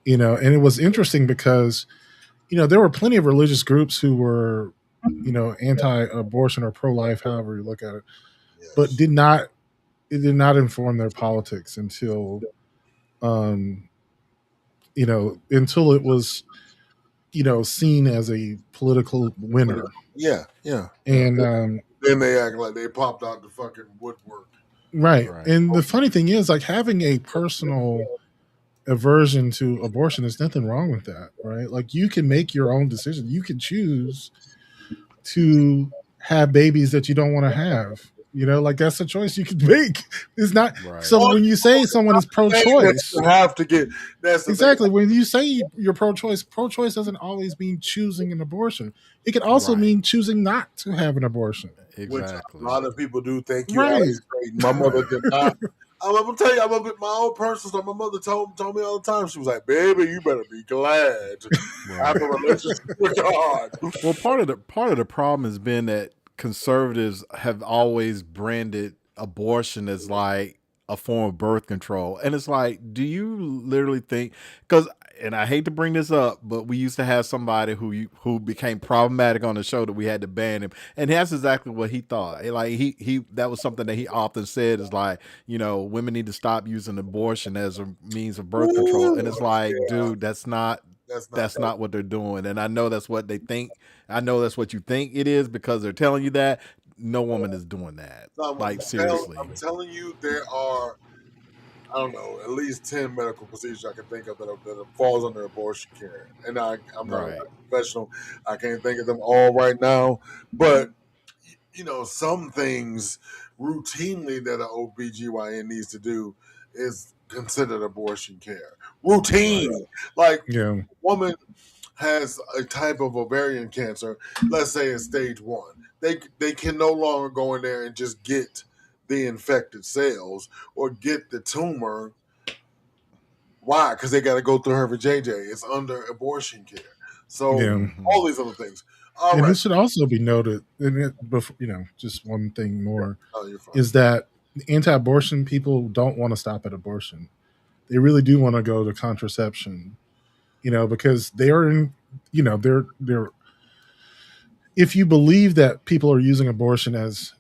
it was interesting because there were plenty of religious groups who were anti-abortion or pro-life, however you look at it, but did not inform their politics until until it was seen as a political winner. Yeah. And then they act like they popped out the fucking woodwork. Right. And the funny thing is, like, having a personal aversion to abortion, there's nothing wrong with that, right? Like, you can make your own decision. You can choose to have babies that you don't want to have. Like, that's a choice you can make. It's not so when you say someone is pro-choice, you have to get that's exactly when you say you're pro-choice doesn't always mean choosing an abortion. It can also mean choosing not to have an abortion. Exactly. Which a lot of people do. Thank you. Right. Alex. My mother did not. I'm gonna tell you, I'm a bit my own personal stuff. My mother told me all the time. She was like, "Baby, you better be glad I have a relationship with God." Well, part of the problem has been that conservatives have always branded abortion as like a form of birth control, and it's like, do you literally think? Because, and I hate to bring this up, but we used to have somebody who became problematic on the show that we had to ban him, and that's exactly what he thought. Like he that was something that he often said is like, women need to stop using abortion as a means of birth control, and it's like, dude, that's not what they're doing. And I know that's what they think. I know that's what you think it is because they're telling you that. No woman is doing that. Seriously. I'm telling you, there are, I don't know, at least 10 medical procedures I can think of that falls under abortion care. And I'm not a professional. I can't think of them all right now. But, some things routinely that an OBGYN needs to do is considered abortion care. Routine. Like, a woman has a type of ovarian cancer, let's say it's stage 1. They can no longer go in there and just get the infected cells or get the tumor. Why? Because they got to go through her vajayjay. It's under abortion care. So all these other things. And it should also be noted, just one thing more, is that anti-abortion people don't want to stop at abortion. They really do want to go to contraception, because they're in, they're. If you believe that people are using abortion as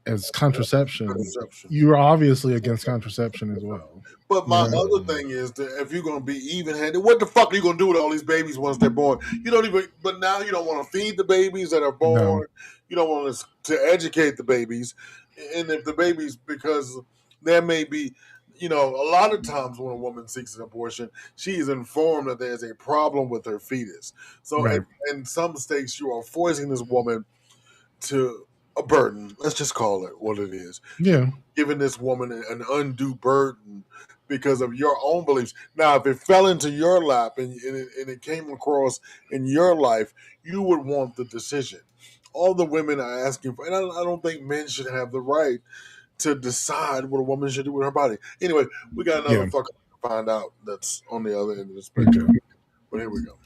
as contraception, Contraception. you're obviously against contraception as well. But my other thing is that if you're going to be even-handed, what the fuck are you going to do with all these babies once they're born? You don't even. But now you don't want to feed the babies that are born. No. You don't want to educate the babies, and if the babies, because there may be, a lot of times when a woman seeks an abortion, she is informed that there's a problem with her fetus. So Right. in some states, you are forcing this woman to a burden. Let's just call it what it is. Yeah. Giving this woman an undue burden because of your own beliefs. Now, if it fell into your lap and it came across in your life, you would want the decision. All the women are asking for, and I don't think men should have the right to decide what a woman should do with her body. Anyway, we got another fucker to find out that's on the other end of the spectrum. But here we go.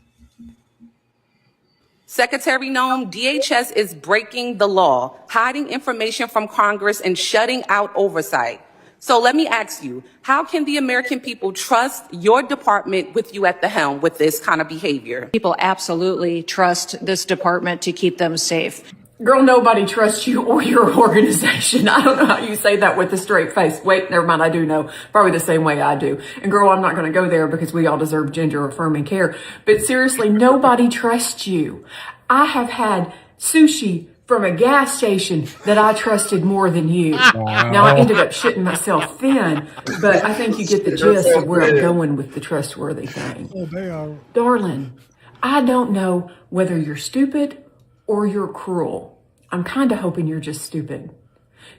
Secretary Noem, DHS is breaking the law, hiding information from Congress, and shutting out oversight. So let me ask you, how can the American people trust your department with you at the helm with this kind of behavior? People absolutely trust this department to keep them safe. Girl, nobody trusts you or your organization. I don't know how you say that with a straight face. Wait, never mind, I do know. Probably the same way I do. And girl, I'm not going to go there because we all deserve gender affirming care. But seriously, nobody trusts you. I have had sushi from a gas station that I trusted more than you. Wow. Now, I ended up shitting myself thin, but I think you get the gist of where I'm going with the trustworthy thing. Oh, they are. Darling, I don't know whether you're stupid or you're cruel. I'm kind of hoping you're just stupid.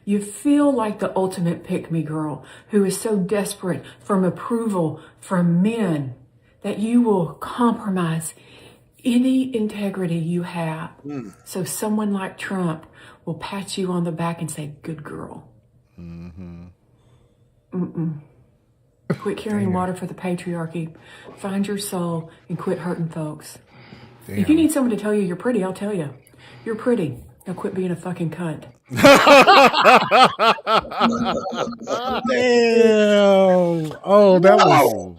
You feel like the ultimate pick-me girl who is so desperate from approval from men that you will compromise any integrity you have. So someone like Trump will pat you on the back and say, good girl. Quit carrying water for the patriarchy. Find your soul and quit hurting folks. If you need someone to tell you you're pretty, I'll tell you. You're pretty. Now quit being a fucking cunt. Damn. Oh, that was...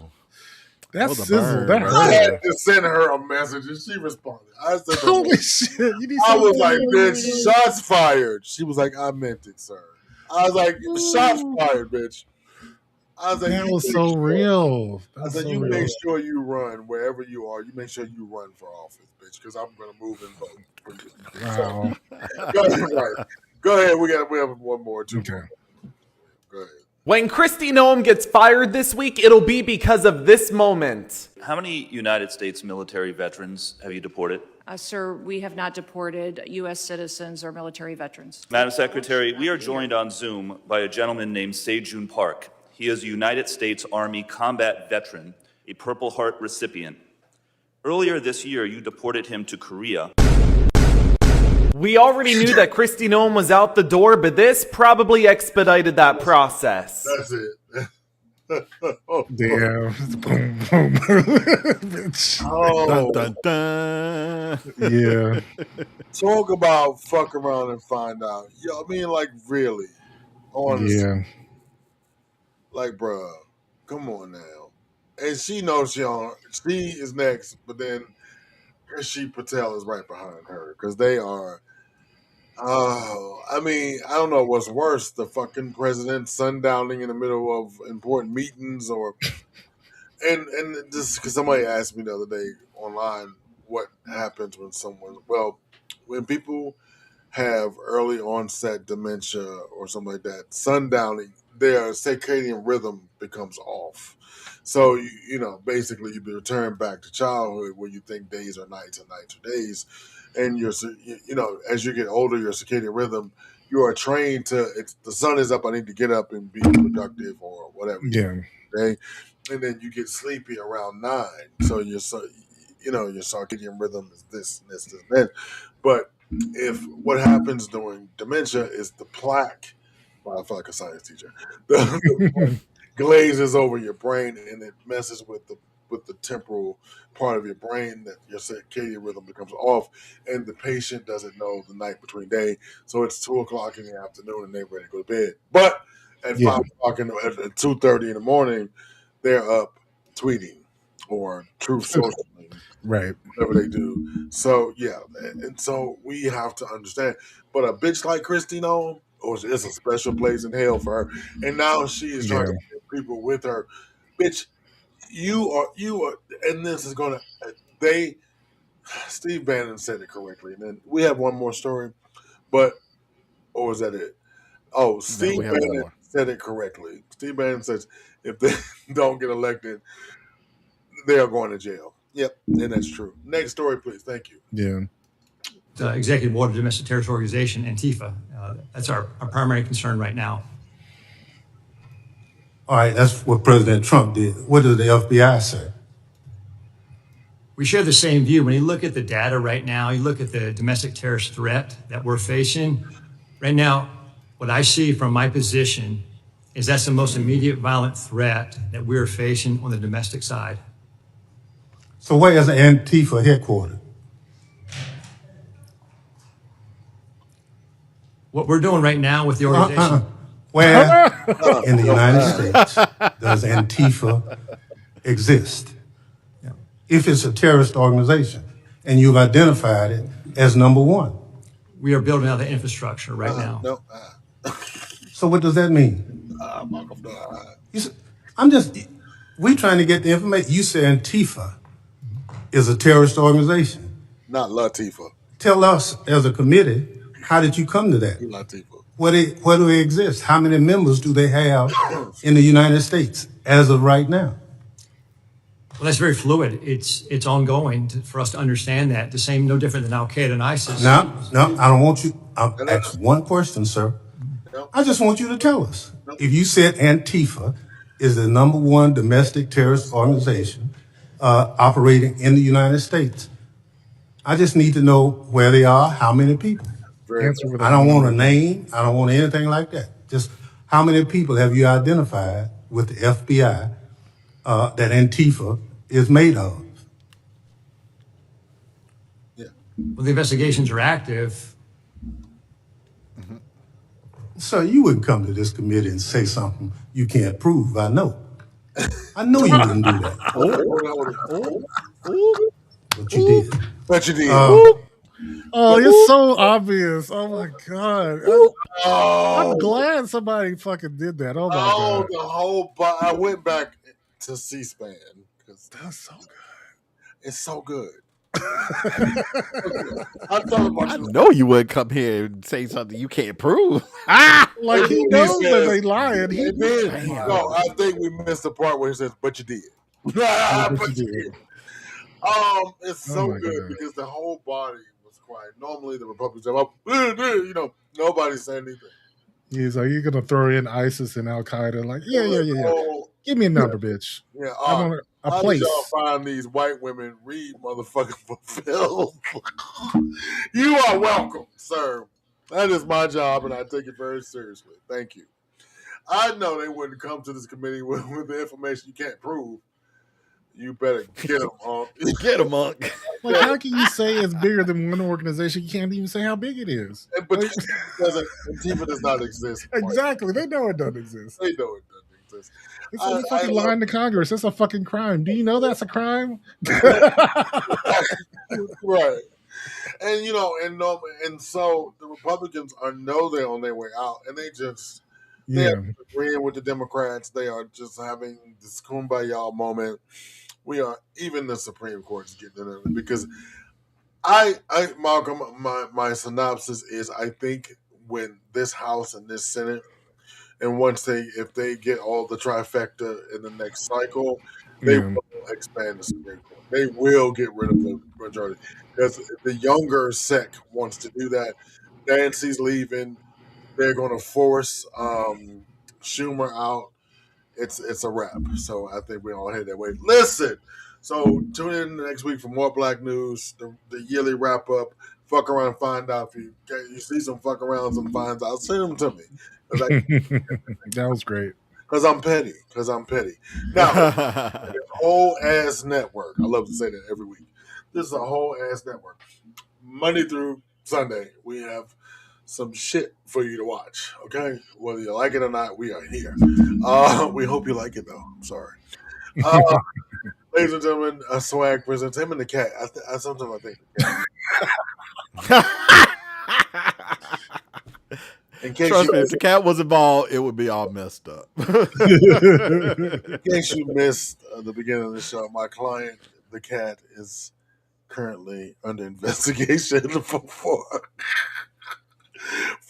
That's sizzle. That hurt. I had to send her a message and she responded. I said, holy shit. I was like, bitch, shots fired. She was like, I meant it, sir. I was like, shots fired, bitch. I was like, that was so real. I said, you make sure you run wherever you are. You make sure you run for office, bitch, because I'm going to move and vote for you. Wow. So, go ahead. We have one more, too. Okay. Go ahead. When Kristi Noem gets fired this week, it'll be because of this moment. How many United States military veterans have you deported? Sir, we have not deported U.S. citizens or military veterans. Madam Secretary, we are joined on Zoom by a gentleman named Sejun Park. He is a United States Army combat veteran, a Purple Heart recipient. Earlier this year, you deported him to Korea. We already knew that Kristi Noem was out the door, but this probably expedited that process. That's it. Oh, damn. Boom, boom. Oh. Dun, dun, dun. Yeah. Talk about fuck around and find out. Yo, I mean, like, really. Honestly. Yeah. Like, bruh, come on now. And she knows she is next, but then Rishi Patel is right behind her because they are. I mean, I don't know what's worse: the fucking president sundowning in the middle of important meetings, or and just because somebody asked me the other day online what happens when people have early onset dementia or something like that, sundowning, their circadian rhythm becomes off. So, basically you return back to childhood where you think days are nights and nights are days. And as you get older, your circadian rhythm, you are trained to, the sun is up, I need to get up and be productive or whatever. Yeah. Okay? And then you get sleepy around 9. So your circadian rhythm is this, that. But if what happens during dementia is the plaque, well, I feel like a science teacher, the plaque glazes over your brain and it messes with the temporal part of your brain, that your circadian rhythm becomes off, and the patient doesn't know the night between day. So it's 2:00 in the afternoon and they're ready to go to bed. But at 5:00 at 2:30 in the morning, they're up tweeting or Truth Social. Right. Whatever they do. So, yeah. And so we have to understand. But a bitch like Kristi Noem, or it's a special place in hell for her. And now she is trying to get people with her. Bitch, you are, and this is going to, Steve Bannon said it correctly. And then we have one more story, or was that it? Oh, Steve Bannon said it correctly. Steve Bannon says if they don't get elected, they are going to jail. Yep, and that's true. Next story, please. Thank you. Yeah. Executive Order of Domestic Terrorist Organization, Antifa. That's our primary concern right now. All right, that's what President Trump did. What does the FBI say? We share the same view. When you look at the data right now, you look at the domestic terrorist threat that we're facing. Right now, what I see from my position is that's the most immediate violent threat that we're facing on the domestic side. So where is Antifa headquartered? What we're doing right now with the organization. Where in the United States does Antifa exist? If it's a terrorist organization and you've identified it as number one. We are building out the infrastructure right now. So what does that mean? We're trying to get the information. You say Antifa is a terrorist organization. Not Latifah. Tell us as a committee, how did you come to that? Latifah. Where do they exist? How many members do they have in the United States as of right now? Well, that's very fluid. It's ongoing for us to understand that. The same, no different than Al Qaeda and ISIS. No, I don't want you. I'll ask one question, sir. I just want you to tell us. If you said Antifa is the number one domestic terrorist organization operating in the United States, I just need to know where they are, how many people. I don't want a name. I don't want anything like that. Just how many people have you identified with the FBI that Antifa is made of? Yeah. Well, the investigations are active. Mm-hmm. So you wouldn't come to this committee and say something you can't prove. I know. I know you wouldn't do that. But you did. But you did. Oh, it's so obvious. Oh my God. I'm glad somebody fucking did that. Oh my God. The whole I went back to C-SPAN because that's so good. It's so good. I know you wouldn't come here and say something you can't prove. Like he knows that they lying. He did. No, I think we missed the part where he says, "But you did." But you did. It's so good because the whole body was quiet. Normally, the Republicans have, nobody's saying anything. He's like, you're gonna throw in ISIS and Al Qaeda? Like, yeah. Give me a number, bitch. Yeah, I want a how place. Did y'all find these white women read motherfucking fulfilled? You are welcome, sir. That is my job, and I take it very seriously. Thank you. I know they wouldn't come to this committee with the information you can't prove. You better get them, Monk. Get them, Monk. Like, how can you say it's bigger than one organization? You can't even say how big it is. But Antifa does not exist. Exactly. They know it doesn't exist. They know it doesn't exist. It's like fucking lying to Congress. That's a fucking crime. Do you know that's a crime? Right. And and so the Republicans know they're on their way out, and they're agreeing with the Democrats. They are just having this kumbaya moment. Even the Supreme Court is getting in it because Malcolm, my synopsis is I think when this House and this Senate, and if they get all the trifecta in the next cycle, they will expand the Supreme Court. They will get rid of the majority because the younger sect wants to do that. Nancy's leaving. They're going to force Schumer out. It's a wrap. So I think we all head that way. Listen. So tune in next week for more Black News, the yearly wrap up. Fuck around and find out. If you see some fuck arounds and finds out, send them to me. That was great. Because I'm petty. Now, whole ass network. I love to say that every week. This is a whole ass network. Monday through Sunday, we have some shit for you to watch. Okay, whether you like it or not, we are here. We hope you like it though. I'm sorry. Ladies and gentlemen, Swag presents him and the cat. I sometimes think the cat. In case Trust you me, if the cat was involved, it would be all messed up. in case you missed the beginning of the show, my client, the cat, is currently under investigation for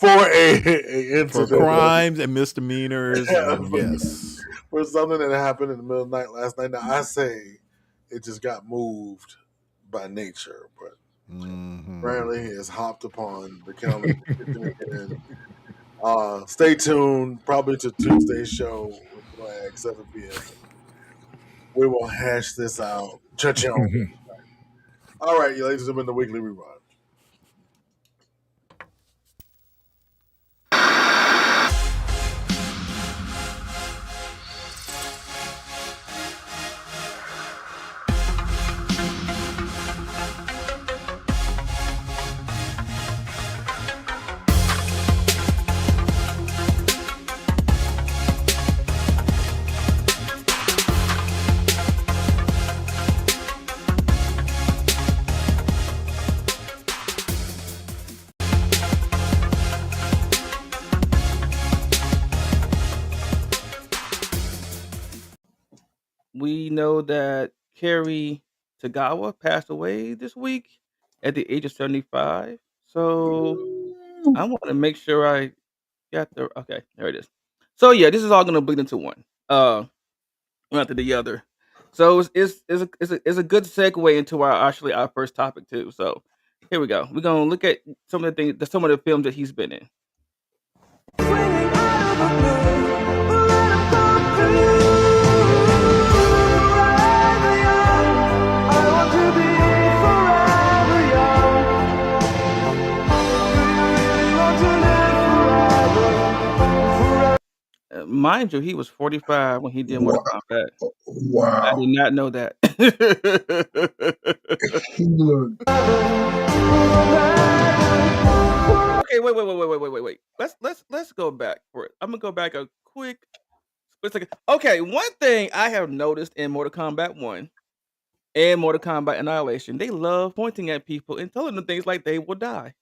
a incident For crimes and misdemeanors, and yes. for something that happened in the middle of the night last night. Now I say it just got moved by nature, but apparently he has hopped upon the calendar. Stay tuned, probably to Tuesday's show with Flag, 7 p.m. We will hash this out. Cha-ching. All right, you ladies and gentlemen, the weekly rewind. We know that Kerry Tagawa passed away this week at the age of 75. So I want to make sure I got the okay. There it is. So yeah, this is all gonna bleed into one, one after the other. So it's a good segue into our first topic too. So here we go. We're gonna look at some of the films that he's been in. Mind you, he was 45 when he did Mortal Kombat. Wow. I did not know that. He looked. Okay, wait. Let's go back for it. I'm gonna go back a quick split second. Okay, one thing I have noticed in Mortal Kombat 1 and Mortal Kombat Annihilation, they love pointing at people and telling them things like they will die.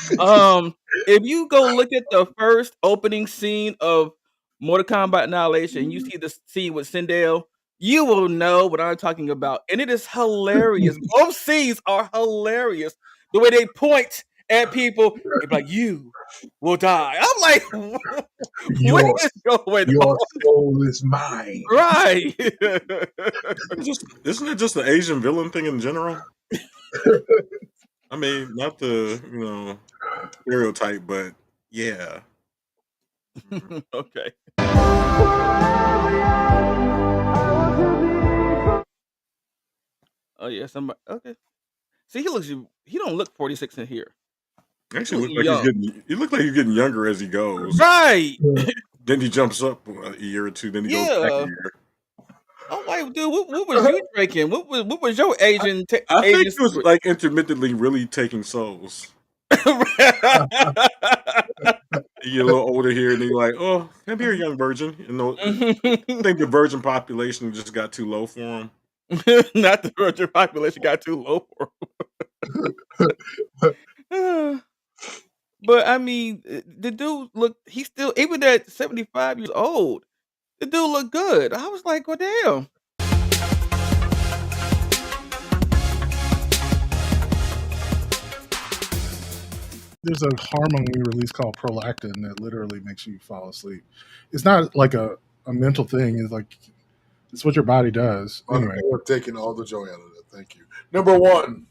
If you go look at the first opening scene of Mortal Kombat Annihilation, you see the scene with Sindel, you will know what I'm talking about. And it is hilarious. Both scenes are hilarious. The way they point at people, they're like, you will die. I'm like, what is going Your on? soul is mine. Right. Isn't it just the Asian villain thing in general? I mean, not the stereotype, but yeah. Okay. Oh yeah, somebody. Okay. See, he don't look 46 in here. Actually, he looked like he's getting younger as he goes. Right. Then he jumps up a year or two. Then he goes back a year. I'm like, dude, what was you drinking? What was your Asian? I think he was like intermittently really taking souls. You get a little older here, and then you're like, "Oh, come here, young virgin." I think the virgin population just got too low for him. Not the virgin population got too low for him. But I mean, the dude he's still, even at 75 years old, the dude looked good. I was like, well, damn. There's a hormone we release called prolactin that literally makes you fall asleep. It's not like a mental thing. It's like, it's what your body does. Anyway. We're taking all the joy out of it. Thank you. Number one.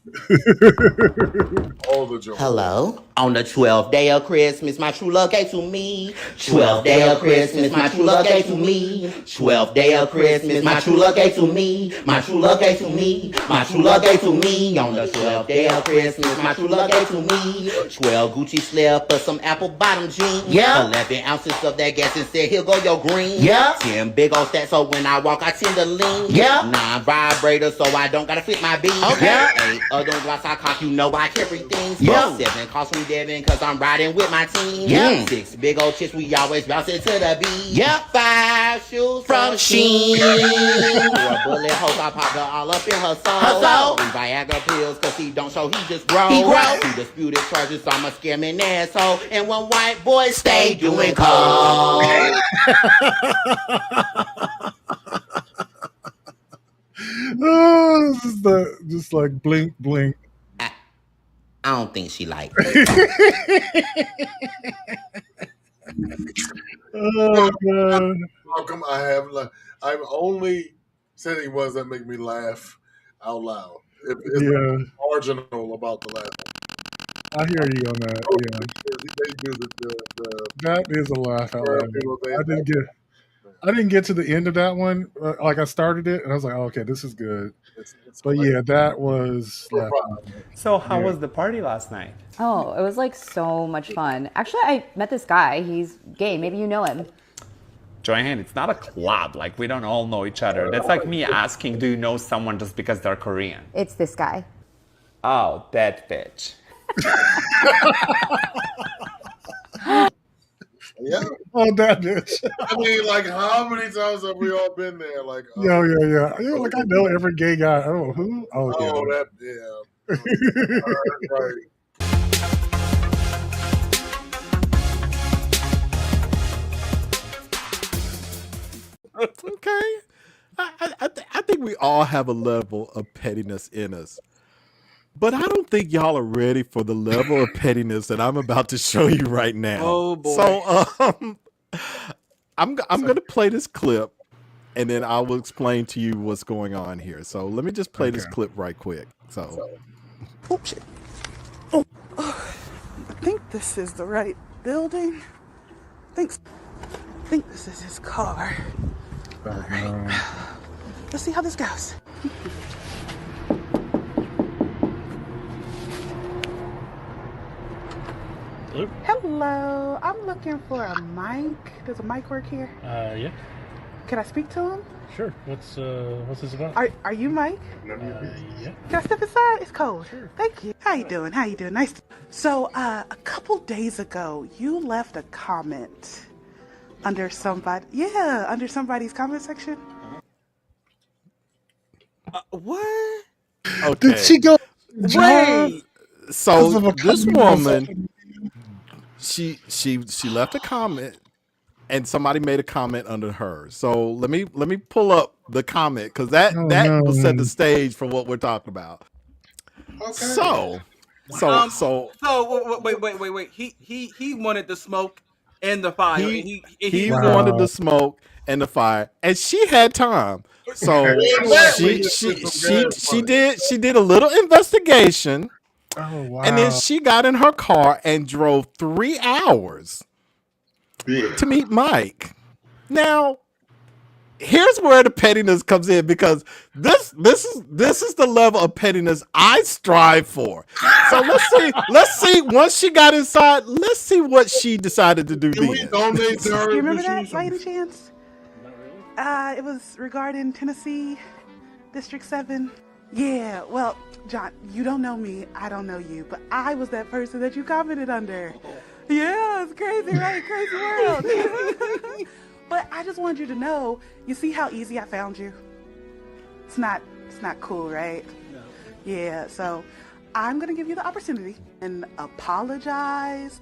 All the joy. Hello. On the 12th day of Christmas, my true love gave to me. 12th day of Christmas, my true love gave to me. 12th day of Christmas, my true love gave to me. My true love gave to me. My true love gave to me. On the 12th day of Christmas, my true love gave to me. 12 Gucci slippers, some apple bottom jeans. Yeah. 11 ounces of that gas and said, here go your green. Yeah. 10 big old stacks, so when I walk, I tend to lean. Yeah. 9 vibrators, so I don't gotta flip my beat. Okay. 8 other blocks I cock, you know I carry things. Yeah. 7 calls from Devin, cause I'm riding with my team. Yeah. 6 big old chicks, we always bounce it to the beat. Yeah. 5 shoes from Shein. 4 bullet holes, I pop her all up in her soul. 3 Viagra pills, cause he don't show, he just grow. 2 disputed charges, I'm a scamming asshole. And 1 white boy stay doing coke. Oh, this is just like blink, blink. I don't think she liked it. Oh god! How come I have like I've only said he was that make me laugh out loud. It's marginal about the laugh. I hear you on that. Yeah, they do the that is a laugh out loud. I didn't get to the end of that one. Like I started it and I was like, oh, okay, this is good. But yeah, that was. So how was the party last night? Oh, it was like so much fun. Actually, I met this guy. He's gay. Maybe you know him. Joanne, it's not a club. Like, we don't all know each other. That's like me asking, do you know someone just because they're Korean? It's this guy. Oh, that bitch. Yeah. Oh, that bitch. I mean, like, how many times have we all been there? Like, yeah. Like I know every gay guy. I don't know who. Oh, yeah. Right. Okay. I think we all have a level of pettiness in us. But I don't think y'all are ready for the level of pettiness that I'm about to show you right now. Oh boy. So I'm going to play this clip and then I will explain to you what's going on here. So let me just play this clip right quick. So Oh shit. Oh. I think this is the right building. I think this is his car. All right. Let's see how this goes. Hello. I'm looking for a mic. Does a mic work here? Yeah. Can I speak to him? Sure. What's this about? Are you Mike? Yeah. Can I step inside? It's cold. Sure. Thank you. How you doing? Nice. So, a couple days ago, you left a comment under somebody's comment section. What? Okay. Did she go? Wait. So this woman, she left a comment, and somebody made a comment under her. So let me pull up the comment because that will set the stage for what we're talking about. Okay. So wait. He wanted the smoke and the fire. He wanted the smoke and the fire, and she had time. So she did a little investigation. Oh, wow. And then she got in her car and drove 3 hours to meet Mike. Now, here's where the pettiness comes in because this is the level of pettiness I strive for. So let's see. Once she got inside, let's see what she decided to do. Do you remember that by any chance? It was regarding Tennessee, District 7. Yeah, well, John, you don't know me, I don't know you, but I was that person that you commented under. Yeah, it's crazy, right? Crazy world. But I just wanted you to know, you see how easy I found you? It's not cool, right? No. Yeah, so I'm going to give you the opportunity and apologize,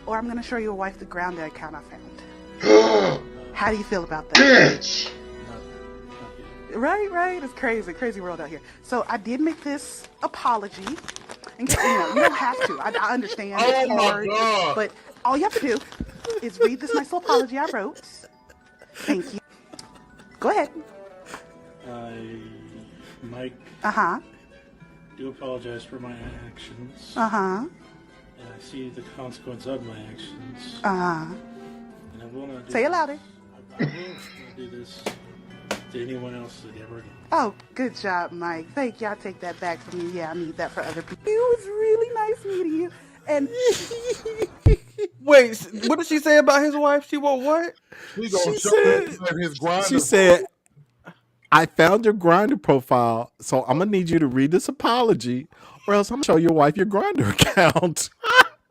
or I'm going to show your wife the grounded account I found. How do you feel about that? Bitch! Right. It's crazy world out here. So I did make this apology. And you don't have to. I understand. It's hard. God. But all you have to do is read this nice little apology I wrote. Thank you. Go ahead. Mike. Do apologize for my actions. And I see the consequence of my actions. And I will not do Say it louder. I will not do this to anyone else that ever again. Oh, good job, Mike. Thank you. I'll take that back from you. Yeah, I need that for other people. It was really nice meeting you. And wait, what did she say about his wife? She want what? She said his grinder. She said, I found your Grinder profile, so I'm gonna need you to read this apology, or else I'm gonna show your wife your Grinder account.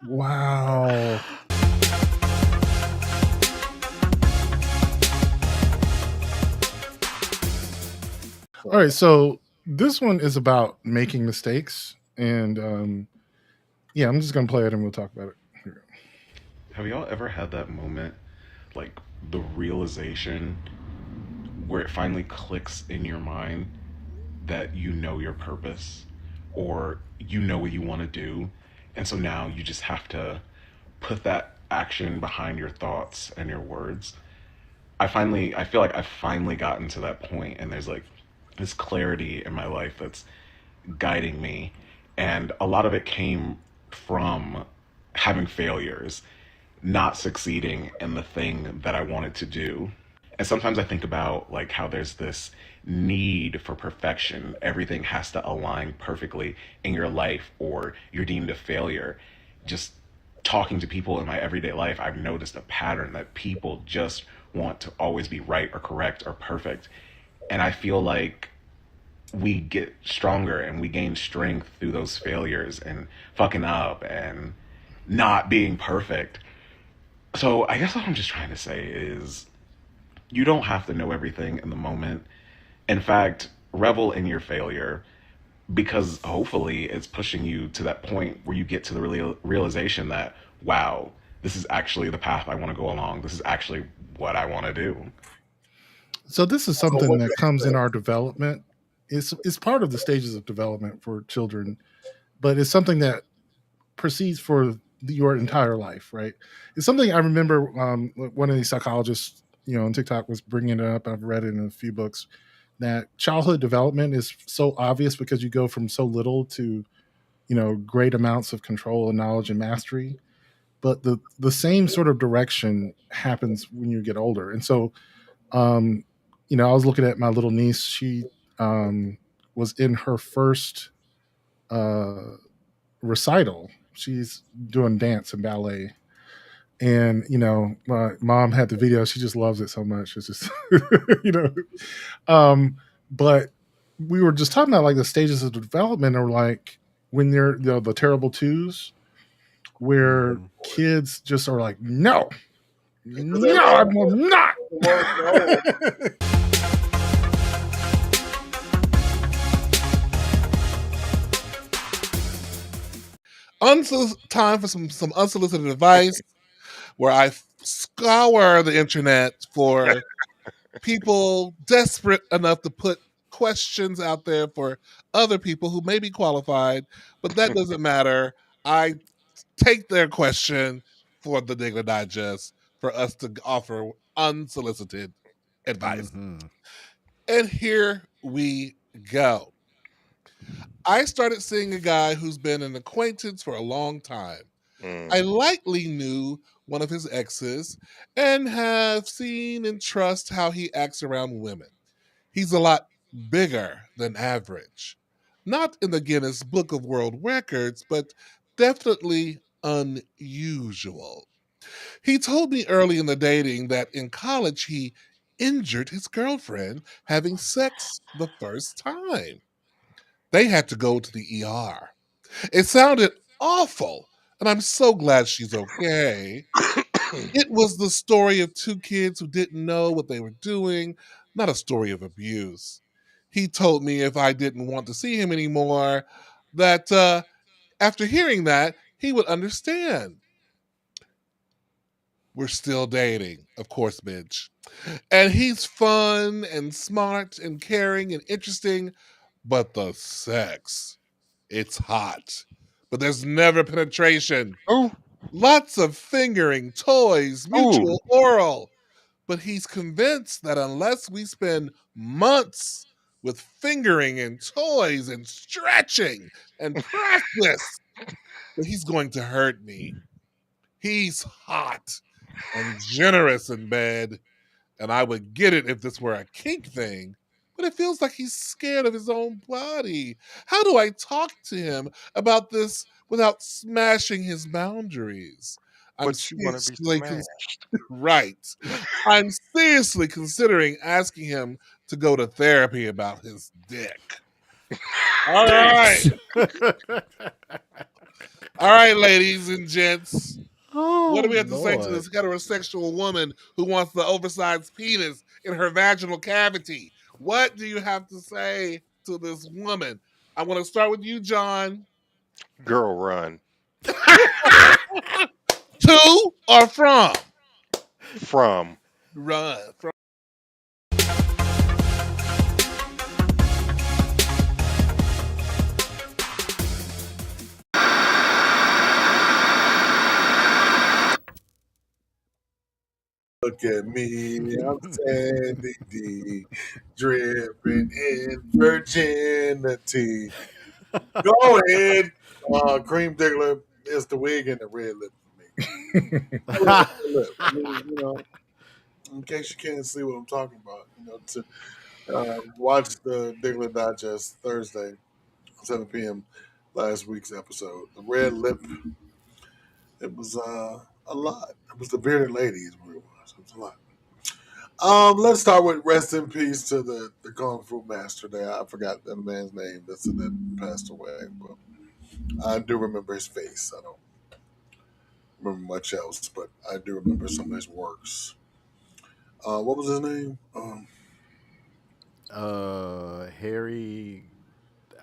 Wow. All right, so this one is about making mistakes, and yeah, I'm just gonna play it and we'll talk about it. Have y'all ever had that moment, like the realization where it finally clicks in your mind that you know your purpose or you know what you want to do, and so now you just have to put that action behind your thoughts and your words? I feel like I've finally gotten to that point, and there's like this clarity in my life that's guiding me. And a lot of it came from having failures, not succeeding in the thing that I wanted to do. And sometimes I think about like how there's this need for perfection. Everything has to align perfectly in your life or you're deemed a failure. Just talking to people in my everyday life, I've noticed a pattern that people just want to always be right or correct or perfect. And I feel like we get stronger and we gain strength through those failures and fucking up and not being perfect. So I guess what I'm just trying to say is you don't have to know everything in the moment. In fact, revel in your failure because hopefully it's pushing you to that point where you get to the realization that, wow, this is actually the path I want to go along. This is actually what I want to do. So this is something that comes in our development. It's part of the stages of development for children, but it's something that proceeds for your entire life, right? It's something I remember one of these psychologists, on TikTok was bringing it up. I've read it in a few books that childhood development is so obvious because you go from so little to, great amounts of control and knowledge and mastery. But the same sort of direction happens when you get older. And so, um, I was looking at my little niece. She was in her first uh, recital. She's doing dance and ballet. And, my mom had the video. She just loves it so much. It's just, you know, but we were just talking about like the stages of development are like when they're, the terrible twos where kids just are like, no, I will not. Time for some unsolicited advice, where I scour the internet for people desperate enough to put questions out there for other people who may be qualified, but that doesn't matter. I take their question for the Digger Digest for us to offer unsolicited advice. And here we go. I started seeing a guy who's been an acquaintance for a long time. I likely knew one of his exes and have seen and trust how he acts around women. He's a lot bigger than average. Not in the Guinness Book of World Records, but definitely unusual. He told me early in the dating that in college he injured his girlfriend having sex the first time. They had to go to the ER. It sounded awful, and I'm so glad she's okay. It was the story of two kids who didn't know what they were doing, not a story of abuse. He told me if I didn't want to see him anymore, that after hearing that, he would understand. We're still dating, of course, bitch. And he's fun and smart and caring and interesting, but the sex, it's hot. But there's never penetration. Lots of fingering, toys, mutual oral. But he's convinced that unless we spend months with fingering and toys and stretching and practice, that he's going to hurt me. He's hot and generous in bed, and I would get it if this were a kink thing, but it feels like he's scared of his own body. How do I talk to him about this without smashing his boundaries? But you want to be smashed. Right. I'm seriously considering asking him to go to therapy about his dick. All right. All right, ladies and gents. What do we have to say to this heterosexual woman who wants the oversized penis in her vaginal cavity? What do you have to say to this woman? I want to start with you, John. Girl, run. To or from? From. Run. From. Look at me, I'm Sandy D, dripping in virginity. Go ahead, Cream Diggler. It's the wig and the red lip for me. I mean, in case you can't see what I'm talking about, to watch the Diggler Digest Thursday, 7 p.m. last week's episode. The red lip, it was a lot. It was the bearded lady is what it was. It was a lot. Let's start with rest in peace to the Kung Fu master there. I forgot that man's name that passed away, but I do remember his face. I don't remember much else, but I do remember some of his works. What was his name? Harry.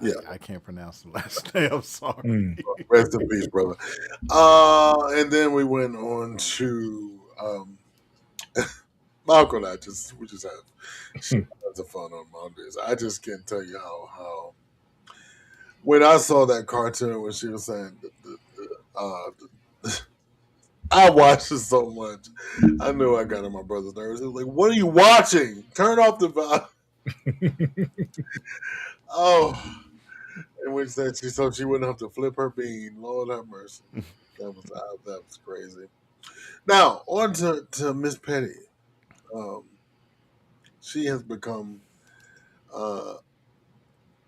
Yeah, I can't pronounce the last name. I'm sorry. Rest in peace, brother. And then we went on to Malcolm. And we just have tons of fun on Mondays. I just can't tell you how when I saw that cartoon when she was saying I watched it so much. I knew I got on my brother's nerves. It was like, what are you watching? Turn off the volume. Oh, and when said she wouldn't have to flip her bean. Lord have mercy. That was crazy. Now on to Miss Petty. She has become.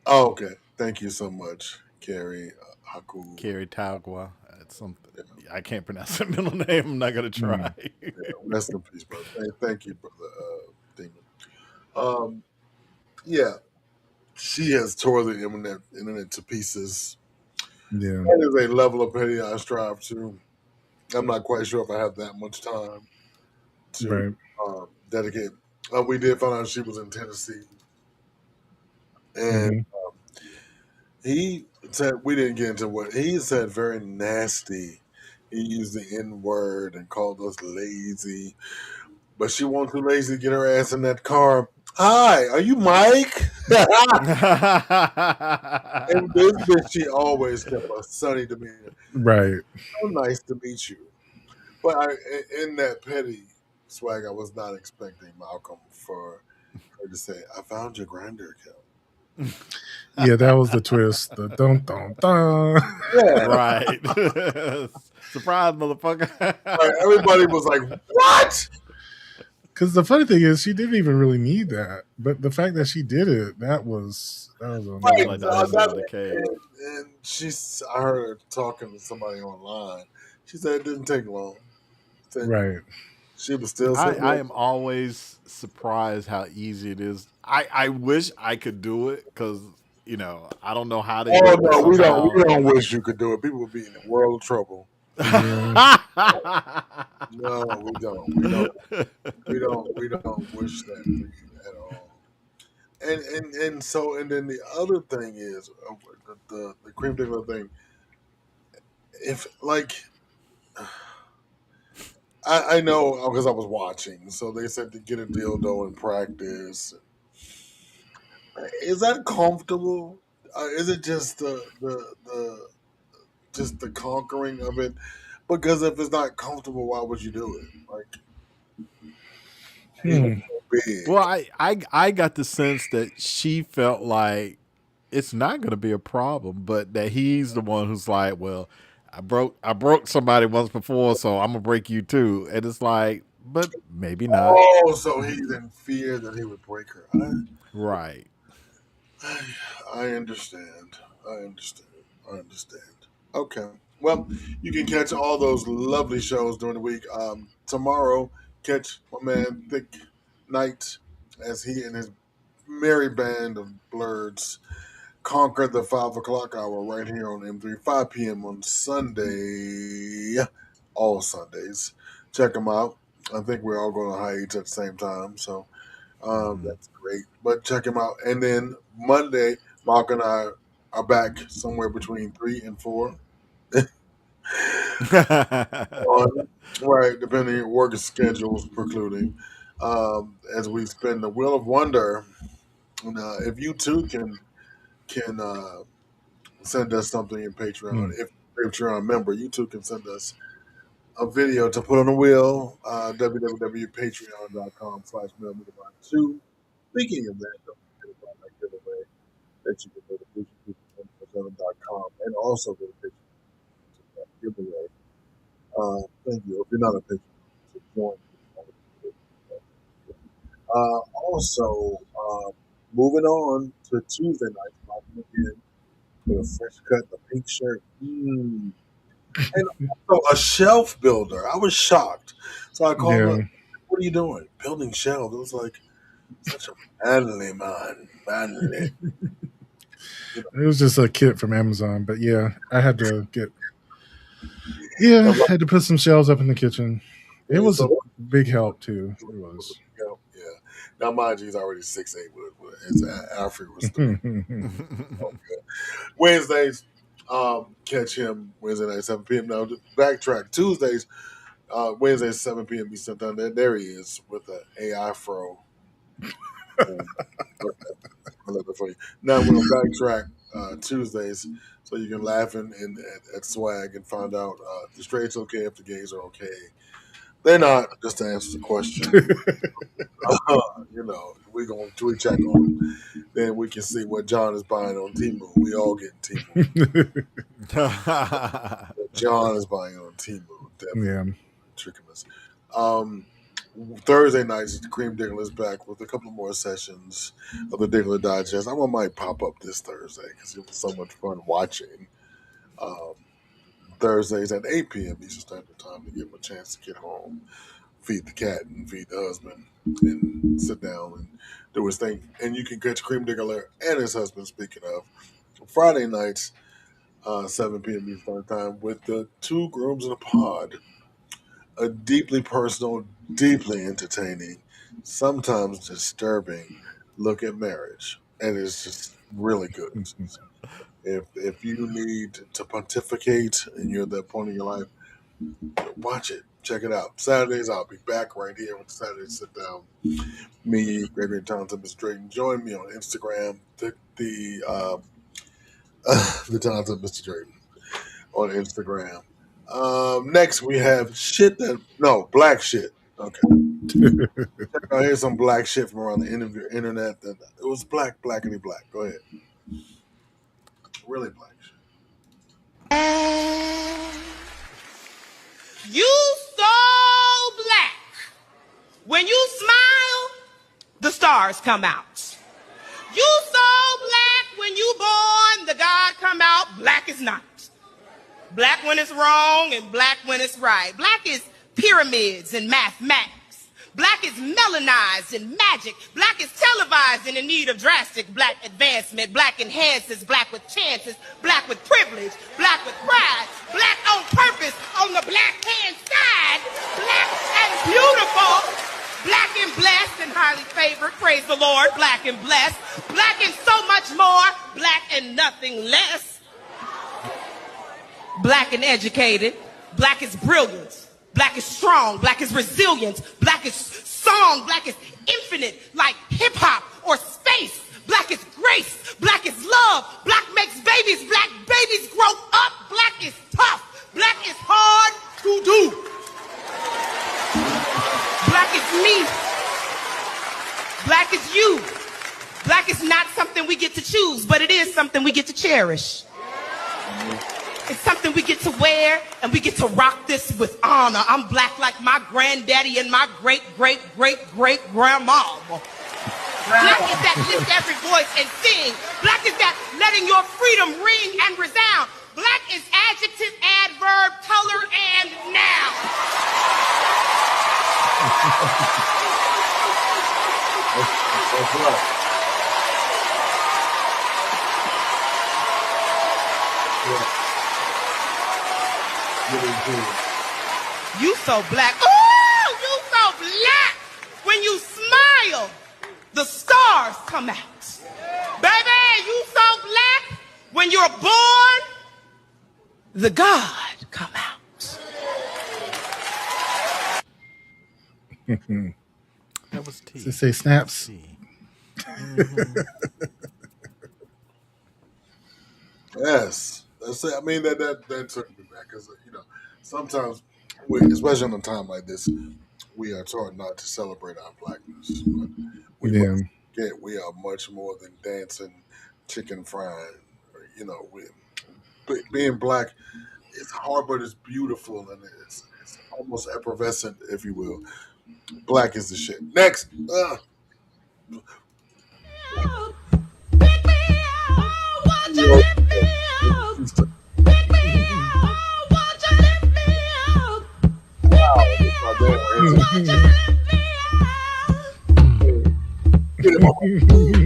Okay. Thank you so much, Carrie Haku. Carrie Tagua. It's something. I can't pronounce her middle name. I'm not gonna try. Yeah, rest in peace, brother. Thank you, brother. Demon. Yeah, she has tore the internet to pieces. Yeah, That is a level of petty I strive to. I'm not quite sure if I have that much time to dedicate. We did find out she was in Tennessee, and he said we didn't get into what he said. Very nasty. He used the N word and called us lazy, but she wasn't too lazy to get her ass in that car. Hi, are you Mike? And this bitch, she always kept a sunny demeanor. Right. So nice to meet you. But in that petty swag, I was not expecting Malcolm for her to say, I found your grinder account. Yeah, that was the twist. The dun dun dun. Yeah. Right. Surprise, motherfucker. Right, everybody was like, what? Because the funny thing is, she didn't even really need that, but the fact that she did it, that was amazing. Right. Like the cave. And I heard her talking to somebody online. She said it didn't take long. Right. She was still. I am always surprised how easy it is. I wish I could do it because I don't know how to. Oh no, we don't wish you could do it. People would be in a world of trouble. No, we don't. We don't wish that for you at all. And then the other thing is the cream diggler thing. If I know because I was watching, so they said to get a dildo in practice. Is that comfortable? Is it just the conquering of it? Because if it's not comfortable, why would you do it? Well, I got the sense that she felt like it's not going to be a problem, but that he's the one who's like, well, I broke somebody once before, so I'm gonna break you too. And it's like, but maybe not. Oh, so he's in fear that he would break her. Right. I understand. Okay. Well, you can catch all those lovely shows during the week. Tomorrow, catch my man Thick Knight as he and his merry band of blurs conquer the 5 o'clock hour right here on M3, 5 p.m. on Sunday, all Sundays. Check them out. I think we're all going to hiatus at the same time, so that's great. But check them out. And then Monday, Mark and I are back somewhere between 3 and 4. Right, depending on work schedules precluding. As we spin the Wheel of Wonder, and, if you too can send us something in Patreon. If you're a Patreon member, you too can send us a video to put on the wheel. www.patreon.com/2. Speaking of that, don't forget about that giveaway that you can go to visionpeople7.com and also go to Patreon to that giveaway. Thank you. If you're not a patron, to join. Also, moving on to Tuesday night, Martin again with a fresh cut, a pink shirt, and also a shelf builder. I was shocked, so I called up. What are you doing? Building shelves. It was like such a manly man, manly. It was just a kit from Amazon, but yeah, I had to I had to put some shelves up in the kitchen. It was a big help too. It was. Yeah. Now, mind you, he's already 6'8" with Alfred was 3. Wednesdays, catch him Wednesday night 7 p.m. Now, backtrack. Tuesdays, Wednesdays 7 p.m. Eastern Time. There he is with the AI fro. I love it for you. Now we're gonna backtrack Tuesdays so you can laugh at swag and find out the straights okay if the gays are okay. They're not. Just to answer the question, we're gonna tweet check on them. Then we can see what John is buying on Temu. We all get Temu. John is buying on Temu. Definitely tricking us. Thursday nights, the Cream Diggler is back with a couple more sessions of the Diggler Digest. I might pop up this Thursday because it was so much fun watching. Thursdays at 8 p.m. Eastern Standard Time to give him a chance to get home, feed the cat and feed the husband, and sit down and do his thing. And you can catch Cream Diggler and his husband, speaking of, Friday nights, 7 p.m. Eastern Standard Time with the Two Grooms in a Pod. A deeply personal, deeply entertaining, sometimes disturbing look at marriage. And it's just really good. If you need to pontificate and you're at that point in your life, watch it. Check it out. Saturdays, I'll be back right here with Saturday Sit Down. Me, Gregory Townsend, Mr. Drayton. Join me on Instagram, the Townsend Mr. Drayton on Instagram. Next we have black shit. Okay. Here's some black shit from around the internet. It was blackity black. Go ahead. Really black shit. You so black. When you smile, the stars come out. You so black when you born, the God come out. Black is not. Black when it's wrong and black when it's right. Black is pyramids and mathematics. Black is melanized in magic. Black is televised and in need of drastic black advancement. Black enhances, black with chances, black with privilege, black with pride, black on purpose on the black hand side, black and beautiful, black and blessed and highly favored, praise the Lord, black and blessed, black and so much more, black and nothing less. Black and educated, black is brilliant, black is strong, black is resilient, black is song, black is infinite, like hip-hop or space, black is grace, black is love, black makes babies, black babies grow up, black is tough, black is hard to do. Black is me, black is you, black is not something we get to choose, but it is something we get to cherish. It's something we get to wear, and we get to rock this with honor. I'm black like my granddaddy and my great-great-great-great-grandma. Black is that lift every voice and sing. Black is that letting your freedom ring and resound. Black is adjective, adverb, color, and noun. That's right. You so black. Oh, you so black. When you smile, the stars come out. Baby, you so black. When you're born, the God come out. That was T. Does it say snaps? Yes, that's it. I mean that took me back because sometimes, especially in a time like this, we are taught not to celebrate our blackness. But we must forget we are much more than dancing, chicken frying. Being black is hard, but it's beautiful and it's almost effervescent, if you will. Black is the shit. Next.